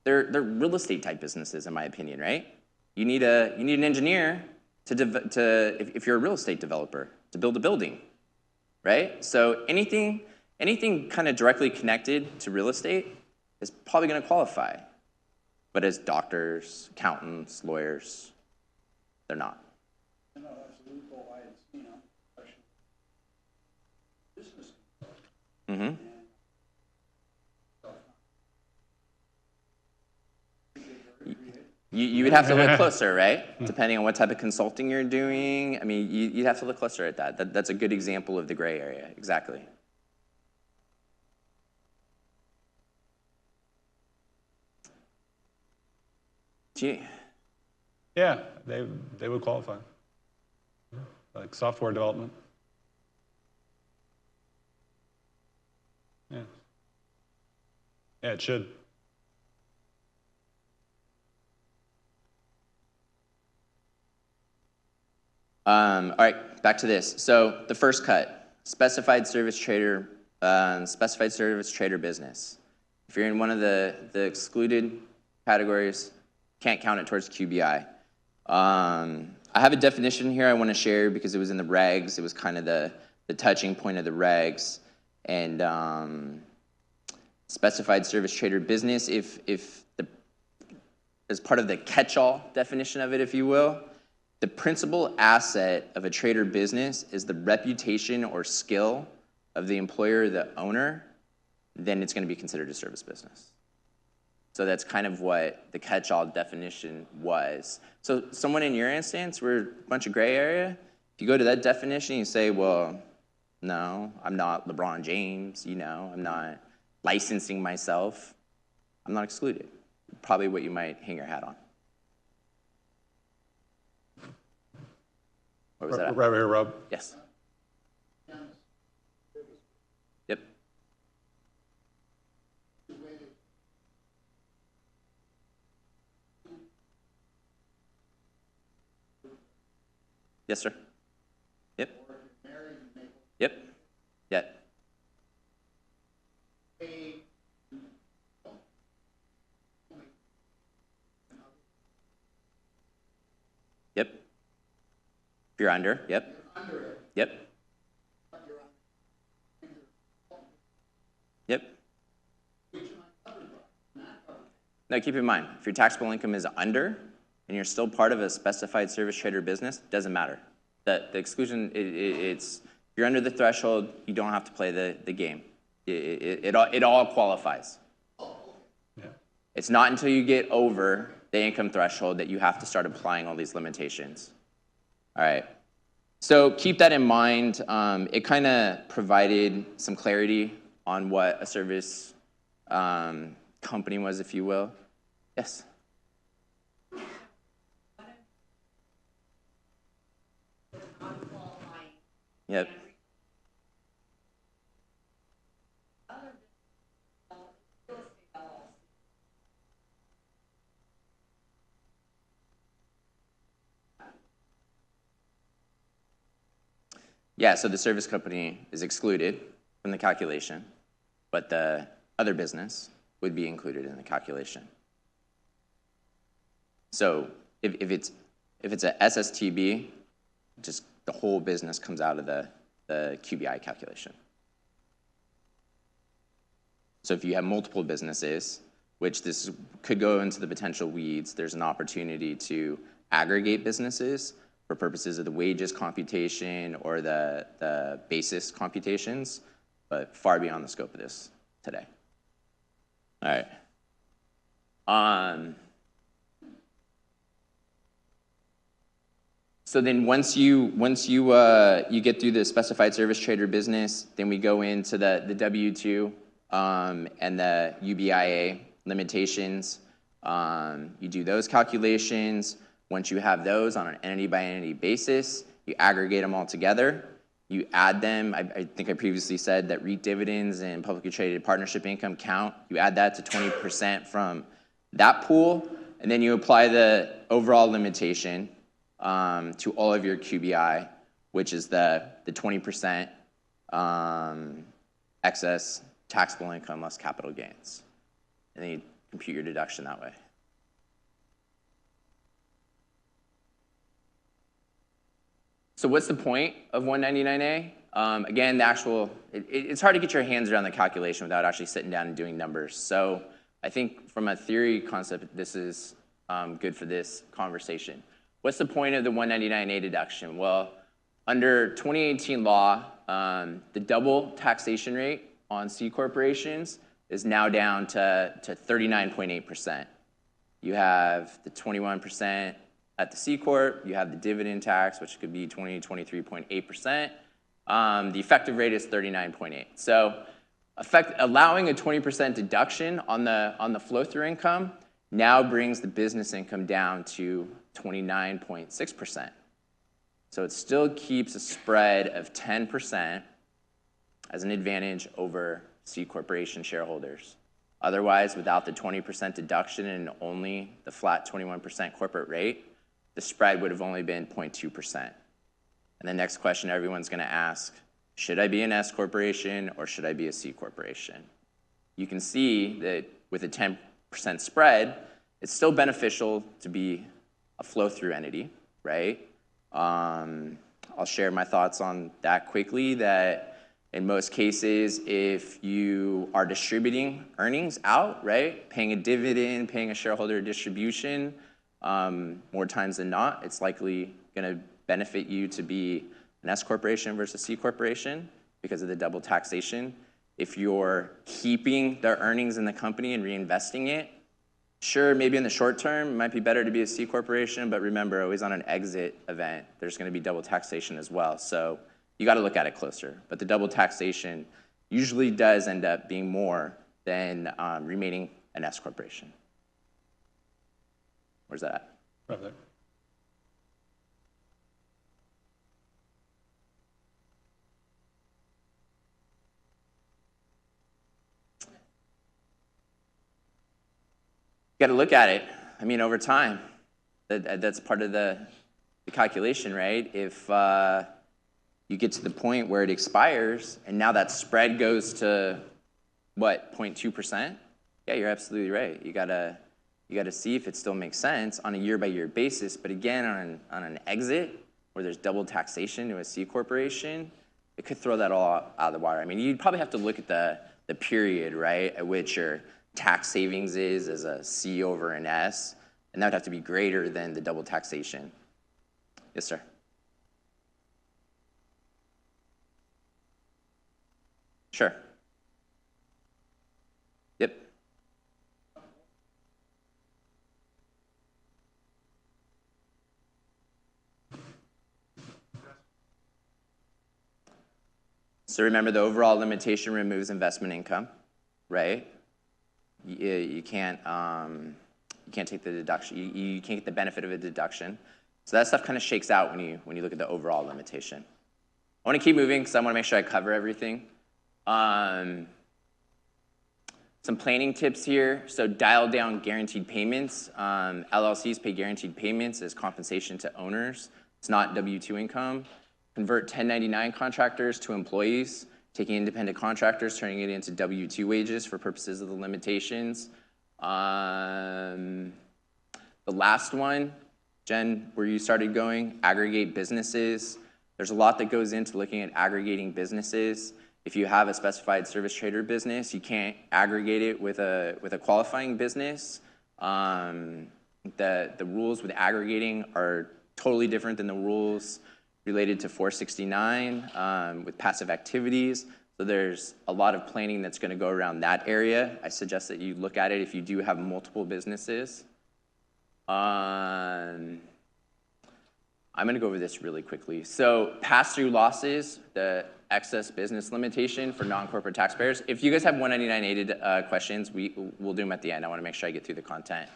they're real estate type businesses in my opinion, right? You need an engineer if you're a real estate developer to build a building, right? So anything kind of directly connected to real estate is probably going to qualify. But as doctors, accountants, lawyers, they're not. No, that's a loophole I had seen on business. Mm-hmm. You would have to look closer, right? Depending on what type of consulting you're doing. I mean, you'd have to look closer at that. That's a good example of the gray area, exactly. Yeah, they would qualify. Like software development. Yeah. Yeah, it should. All right, back to this. So the first cut, specified service trader business. If you're in one of the excluded categories, can't count it towards QBI. I have a definition here I want to share because it was in the regs. It was kind of the touching point of the regs. And specified service trader business, if as part of the catch-all definition of it, if you will, the principal asset of a trade or business is the reputation or skill of the employer or the owner, then it's going to be considered a service business. So that's kind of what the catch-all definition was. So someone in your instance, we're a bunch of gray area. If you go to that definition, you say, well, no, I'm not LeBron James, I'm not licensing myself. I'm not excluded. Probably what you might hang your hat on. What was that? Right over here, Rob. Yes. Yep. Yes, sir. Yep. Yep. Yep. Yep. If you're under, yep. Yep. Yep. Now keep in mind, if your taxable income is under and you're still part of a specified service trade or business, doesn't matter. The exclusion, it's if you're under the threshold, you don't have to play the game. It all qualifies. Yeah. It's not until you get over the income threshold that you have to start applying all these limitations. All right. So keep that in mind. It kind of provided some clarity on what a service company was, if you will. Yes? Yep. Yeah, so the service company is excluded from the calculation, but the other business would be included in the calculation. So if it's a SSTB, just the whole business comes out of the QBI calculation. So if you have multiple businesses, which this could go into the potential weeds, there's an opportunity to aggregate businesses for purposes of the wages computation or the basis computations, but far beyond the scope of this today. All right. So then once you get through the specified service trade or business, then we go into the W-2 and the UBIA limitations. You do those calculations. Once you have those on an entity-by-entity basis, you aggregate them all together. You add them. I think I previously said that REIT dividends and publicly traded partnership income count. You add that to 20% from that pool, and then you apply the overall limitation to all of your QBI, which is the 20% excess taxable income less capital gains. And then you compute your deduction that way. So what's the point of 199A? Again, it's hard to get your hands around the calculation without actually sitting down and doing numbers. So I think from a theory concept, this is good for this conversation. What's the point of the 199A deduction? Well, under 2018 law, the double taxation rate on C corporations is now down to 39.8%. You have the 21% at the C corp, you have the dividend tax, which could be 23.8%. The effective rate is 39.8. So allowing a 20% deduction on the flow-through income now brings the business income down to 29.6%. So it still keeps a spread of 10% as an advantage over C corporation shareholders. Otherwise, without the 20% deduction and only the flat 21% corporate rate, the spread would have only been 0.2%. And the next question everyone's going to ask, should I be an S corporation or should I be a C corporation? You can see that with a 10% spread, it's still beneficial to be a flow-through entity, right? I'll share my thoughts on that quickly, that In most cases, if you are distributing earnings out, right, paying a dividend, paying a shareholder distribution, more times than not, it's likely going to benefit you to be an S corporation versus C corporation because of the double taxation. If you're keeping the earnings in the company and reinvesting it, sure, maybe in the short term, it might be better to be a C corporation, but remember, always on an exit event, there's going to be double taxation as well. So you got to look at it closer. But the double taxation usually does end up being more than remaining an S corporation. Where's that at? Right there. You got to look at it. I mean, over time, that's part of the calculation, right? If you get to the point where it expires, and now that spread goes to what, 0.2%? Yeah, you're absolutely right. You gotta see if it still makes sense on a year-by-year basis. But again, on an exit where there's double taxation to a C corporation, it could throw that all out of the water. I mean, you'd probably have to look at the period, right, at which your tax savings is as a C over an S, and that would have to be greater than the double taxation. Yes, sir. Sure. Yep. So remember, the overall limitation removes investment income, right? You can't take the deduction. You can't get the benefit of a deduction. So that stuff kind of shakes out when you look at the overall limitation. I want to keep moving because I want to make sure I cover everything. Some planning tips here. So dial down guaranteed payments. LLCs pay guaranteed payments as compensation to owners. It's not W-2 income. Convert 1099 contractors to employees, taking independent contractors, turning it into W-2 wages for purposes of the limitations. The last one, Jen, where you started going, aggregate businesses. There's a lot that goes into looking at aggregating businesses. If you have a specified service trader business, you can't aggregate it with a qualifying business. The rules with aggregating are totally different than the rules related to 469 with passive activities. So there's a lot of planning that's going to go around that area. I suggest that you look at it if you do have multiple businesses. I'm going to go over this really quickly. So pass-through losses, the excess business limitation for non-corporate taxpayers. If you guys have 199A questions, we'll do them at the end. I want to make sure I get through the content.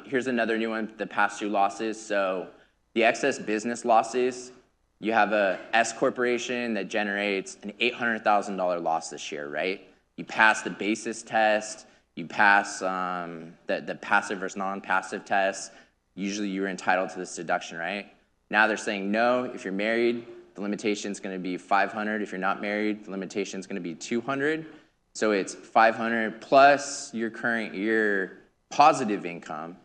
Here's another new one, the pass-through losses. So the excess business losses, you have a S corporation that generates an $800,000 loss this year, right? You pass the basis test, you pass the passive versus non-passive test. Usually you're entitled to this deduction, right? Now they're saying no, if you're married, the limitation is going to be 500. If you're not married, the limitation is going to be 200. So it's 500 plus your current year positive income.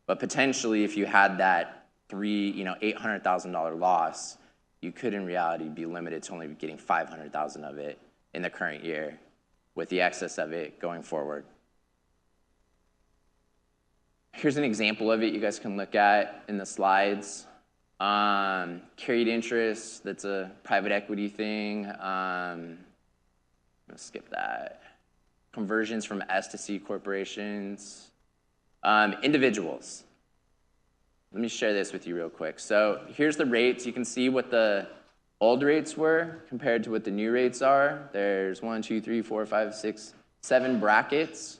But potentially if you had that $800,000 loss, you could in reality be limited to only getting 500,000 of it in the current year with the excess of it going forward. Here's an example of it you guys can look at in the slides. Carried interest, that's a private equity thing. I'm gonna skip that. Conversions from S to C corporations. Individuals. Let me share this with you real quick. So here's the rates. You can see what the old rates were compared to what the new rates are. There's 1, 2, 3, 4, 5, 6, 7 brackets.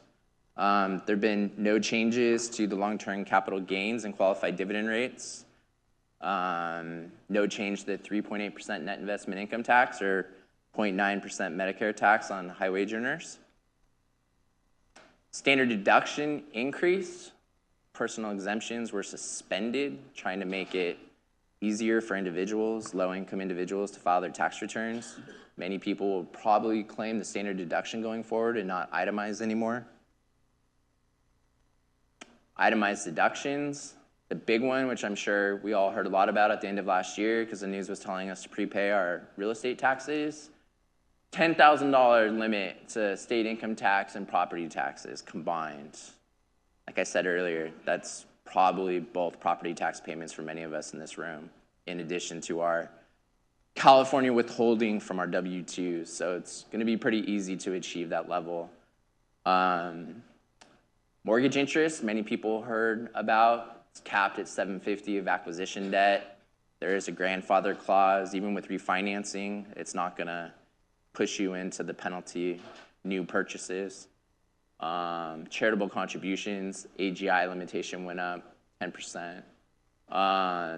There have been no changes to the long-term capital gains and qualified dividend rates. No change to the 3.8% net investment income tax or 0.9% Medicare tax on high wage earners. Standard deduction increased. Personal exemptions were suspended, trying to make it easier for individuals, low-income individuals, to file their tax returns. Many people will probably claim the standard deduction going forward and not itemized anymore. Itemized deductions, the big one, which I'm sure we all heard a lot about at the end of last year because the news was telling us to prepay our real estate taxes. $10,000 limit to state income tax and property taxes combined. Like I said earlier, that's probably both property tax payments for many of us in this room, in addition to our California withholding from our W-2s. So it's going to be pretty easy to achieve that level. Mortgage interest, many people heard about. It's capped at $750 of acquisition debt. There is a grandfather clause. Even with refinancing, it's not going to push you into the penalty, new purchases. Charitable contributions, AGI limitation went up 10%. I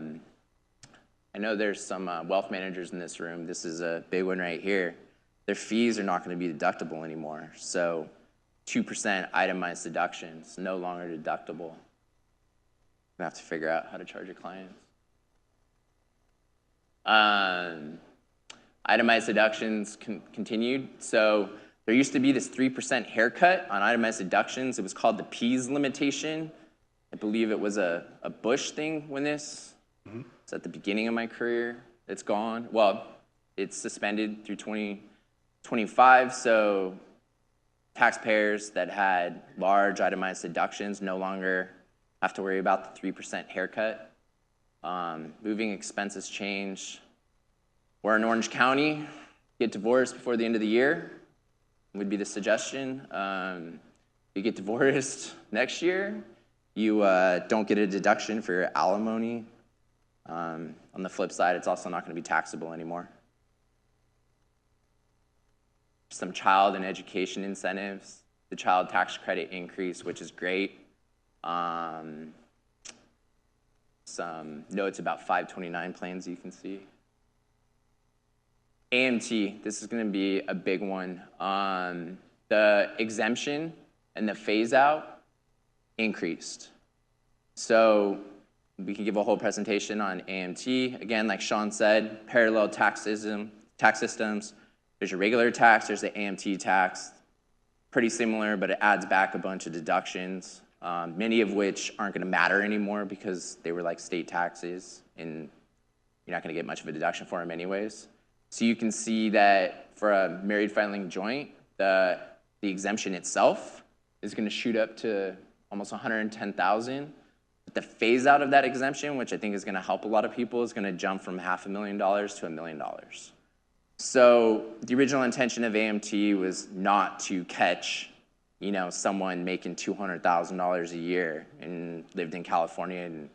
know there's some wealth managers in this room. This is a big one right here. Their fees are not going to be deductible anymore. So 2% itemized deductions, no longer deductible. You have to figure out how to charge your clients. Itemized deductions continued. So there used to be this 3% haircut on itemized deductions. It was called the Pease limitation. I believe it was a Bush thing when this, it's at the beginning of my career. It's gone. Well, it's suspended through 2025. So taxpayers that had large itemized deductions no longer have to worry about the 3% haircut. Moving expenses change. We're in Orange County. Get divorced before the end of the year would be the suggestion. You get divorced next year, you don't get a deduction for your alimony. On the flip side, it's also not going to be taxable anymore. Some child and education incentives. The child tax credit increase, which is great. Some notes about 529 plans you can see. AMT, this is going to be a big one. The exemption and the phase out increased. So we can give a whole presentation on AMT. Again, like Sean said, parallel tax systems. There's your regular tax, there's the AMT tax. Pretty similar, but it adds back a bunch of deductions, many of which aren't going to matter anymore because they were like state taxes, and you're not going to get much of a deduction for them anyways. So you can see that for a married filing joint, the exemption itself is going to shoot up to almost $110,000. But the phase out of that exemption, which I think is going to help a lot of people, is going to jump from $500,000 to $1 million. So the original intention of AMT was not to catch, someone making $200,000 a year and lived in California and,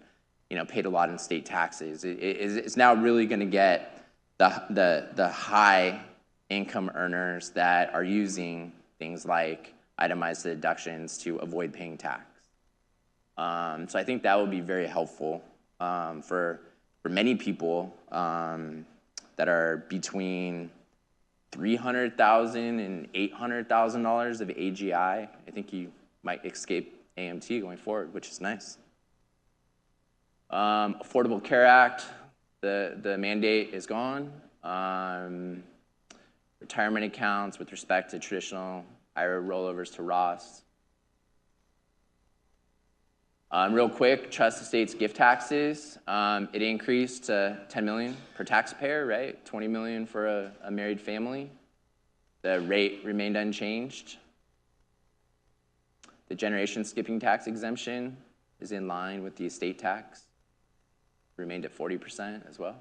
paid a lot in state taxes. It's now really going to get the high income earners that are using things like itemized deductions to avoid paying tax. So I think that will be very helpful for many people that are between $300,000 and $800,000 of AGI. I think you might escape AMT going forward, which is nice. Affordable Care Act, the mandate is gone. Retirement accounts with respect to traditional IRA rollovers to Roths. Real quick, trust estates gift taxes. It increased to $10 million per taxpayer, right? $20 million for a married family. The rate remained unchanged. The generation skipping tax exemption is in line with the estate tax. Remained at 40% as well.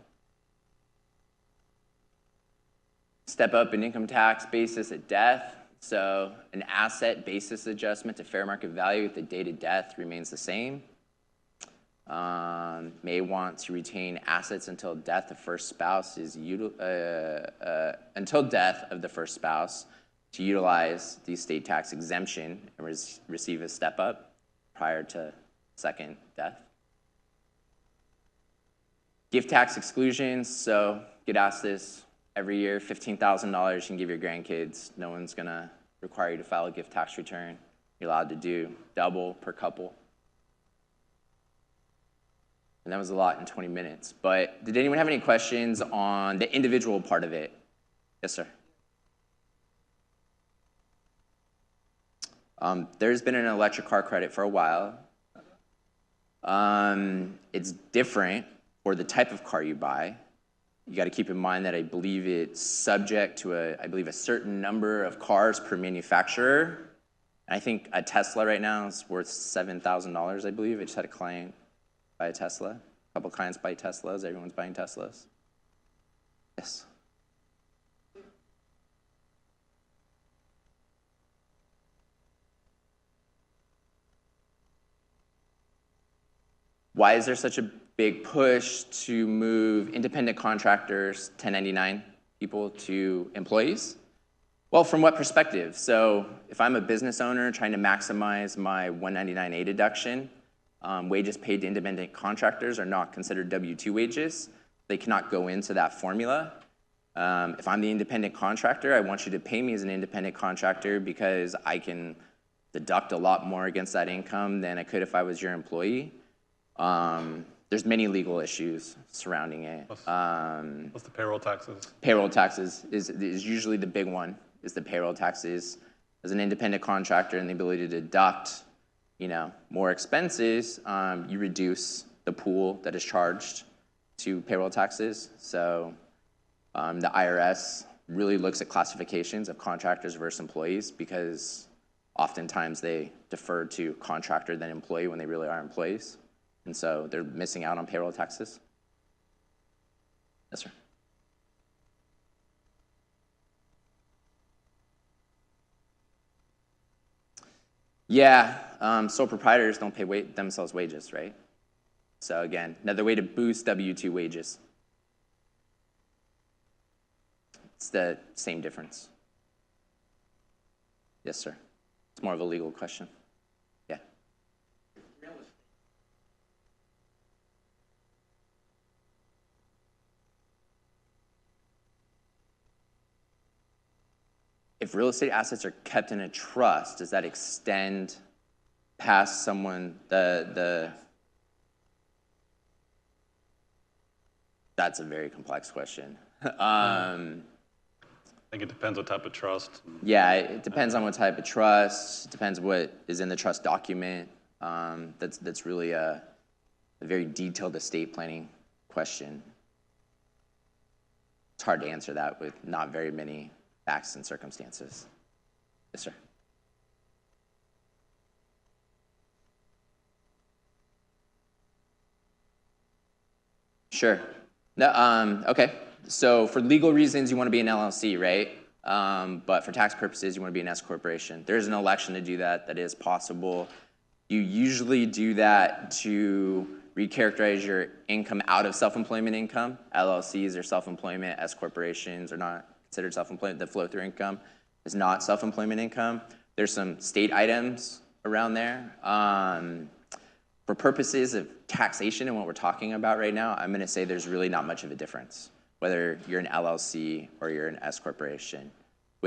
Step up in income tax basis at death. So an asset basis adjustment to fair market value at the date of death remains the same. May want to retain assets until death of first spouse is until death of the first spouse to utilize the estate tax exemption and receive a step up prior to second death. Gift tax exclusions. So get asked this every year, $15,000 you can give your grandkids. No one's going to require you to file a gift tax return. You're allowed to do double per couple. And that was a lot in 20 minutes. But did anyone have any questions on the individual part of it? Yes, sir. There's been an electric car credit for a while. It's different for the type of car you buy. You got to keep in mind that I believe it's subject to a certain number of cars per manufacturer. And I think a Tesla right now is worth $7,000, I believe. I just had a client buy a Tesla. A couple clients buy Teslas. Everyone's buying Teslas. Yes. Why is there such a big push to move independent contractors, 1099 people, to employees? Well, from what perspective? So if I'm a business owner trying to maximize my 199A deduction, wages paid to independent contractors are not considered W-2 wages. They cannot go into that formula. If I'm the independent contractor, I want you to pay me as an independent contractor because I can deduct a lot more against that income than I could if I was your employee. There's many legal issues surrounding it. What's the payroll taxes? Payroll taxes is usually the big one, is the payroll taxes. As an independent contractor and the ability to deduct, more expenses, you reduce the pool that is charged to payroll taxes. So the IRS really looks at classifications of contractors versus employees because oftentimes they defer to contractor than employee when they really are employees. And so they're missing out on payroll taxes. Yes, sir. Yeah, sole proprietors don't pay themselves wages, right? So again, another way to boost W-2 wages. It's the same difference. Yes, sir. It's more of a legal question. Yeah. If real estate assets are kept in a trust, does that extend past someone, That's a very complex question. I think it depends what type of trust. Yeah, it depends on what type of trust. It depends what is in the trust document. That's really a very detailed estate planning question. It's hard to answer that with not very many facts and circumstances. Yes, sir. Sure. No, okay. So for legal reasons, you want to be an LLC, right? But for tax purposes, you want to be an S corporation. There's an election to do that. That is possible. You usually do that to recharacterize your income out of self-employment income. LLCs are self-employment. S corporations are not considered self-employment. The flow-through income is not self-employment income. There's some state items around there. For purposes of taxation and what we're talking about right now, I'm going to say there's really not much of a difference, whether you're an LLC or you're an S corporation,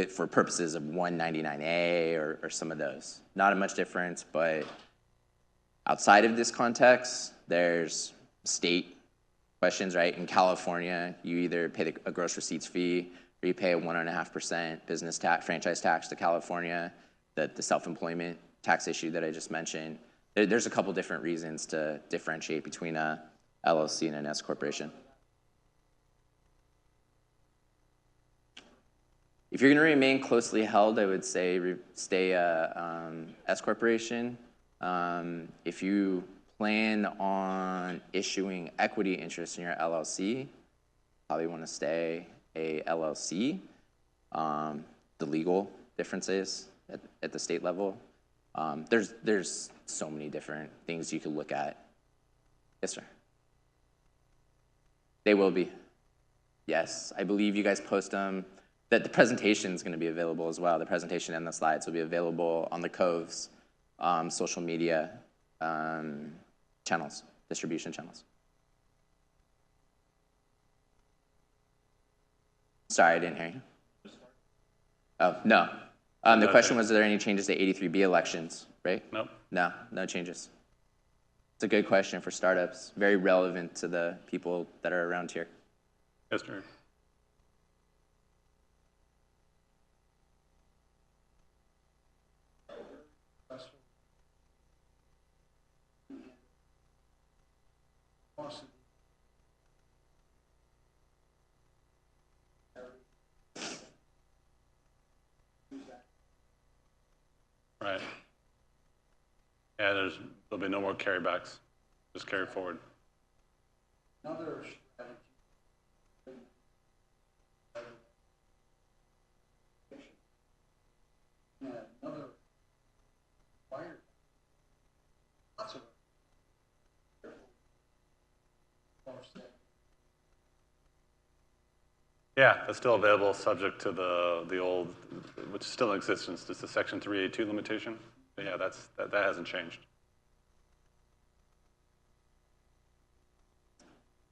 for purposes of 199A or some of those. Not a much difference, but outside of this context, there's state questions, right? In California, you either pay a gross receipts fee or you pay a 1.5% business tax, franchise tax to California, the self-employment tax issue that I just mentioned. There's a couple different reasons to differentiate between a LLC and an S corporation. If you're going to remain closely held, I would say stay a S corporation. If you plan on issuing equity interest in your LLC, probably want to stay a LLC. The legal differences at the state level. There's so many different things you could look at. Yes, sir. They will be. Yes, I believe you guys post them. That the presentation is going to be available as well. The presentation and the slides will be available on the Cove's social media channels, distribution channels. Sorry, I didn't hear you. Oh, no. The question was, are there any changes to 83B elections, right? Nope. No changes. It's a good question for startups. Very relevant to the people that are around here. Yes, sir. Yeah, there'll be no more carrybacks. Just carry forward. Another strategy. Another fire. Lots of offset. Yeah, that's still available, subject to the old, which is still in existence. It's the Section 382 limitation. But yeah, that hasn't changed.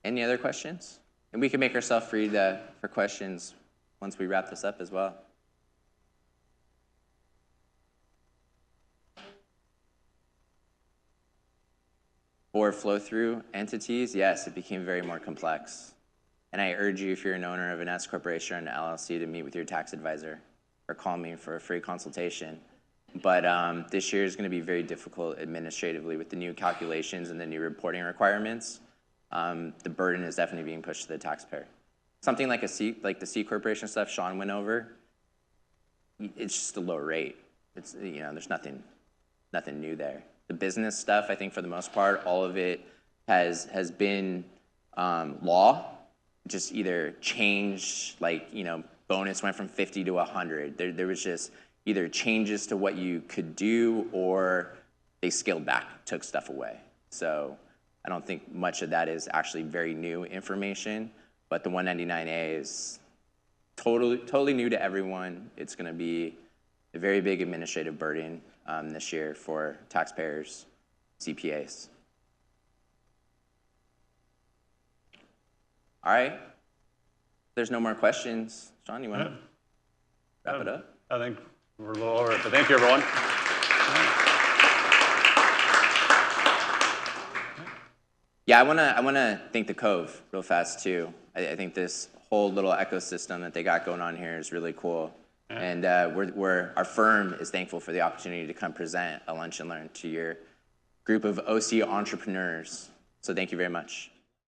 Any other questions? And we can make ourselves free for questions once we wrap this up as well. For flow-through entities, yes, it became very more complex. And I urge you, if you're an owner of an S corporation or an LLC, to meet with your tax advisor or call me for a free consultation. But this year is going to be very difficult administratively with the new calculations and the new reporting requirements. The burden is definitely being pushed to the taxpayer. Something like the C corporation stuff Sean went over, it's just a low rate. It's, there's nothing new there. The business stuff, I think for the most part, all of it has been law, just either changed, bonus went from 50 to 100. There was just either changes to what you could do or they scaled back, took stuff away. So I don't think much of that is actually very new information, but the 199A is totally new to everyone. It's going to be a very big administrative burden this year for taxpayers, CPAs. All right. If there's no more questions, Sean, you want to wrap it up? I think we're a little over it, but thank you, everyone. Yeah, I want to thank the Cove real fast too. I think this whole little ecosystem that they got going on here is really cool. Yeah. And our firm is thankful for the opportunity to come present a lunch and learn to your group of OC entrepreneurs. So thank you very much.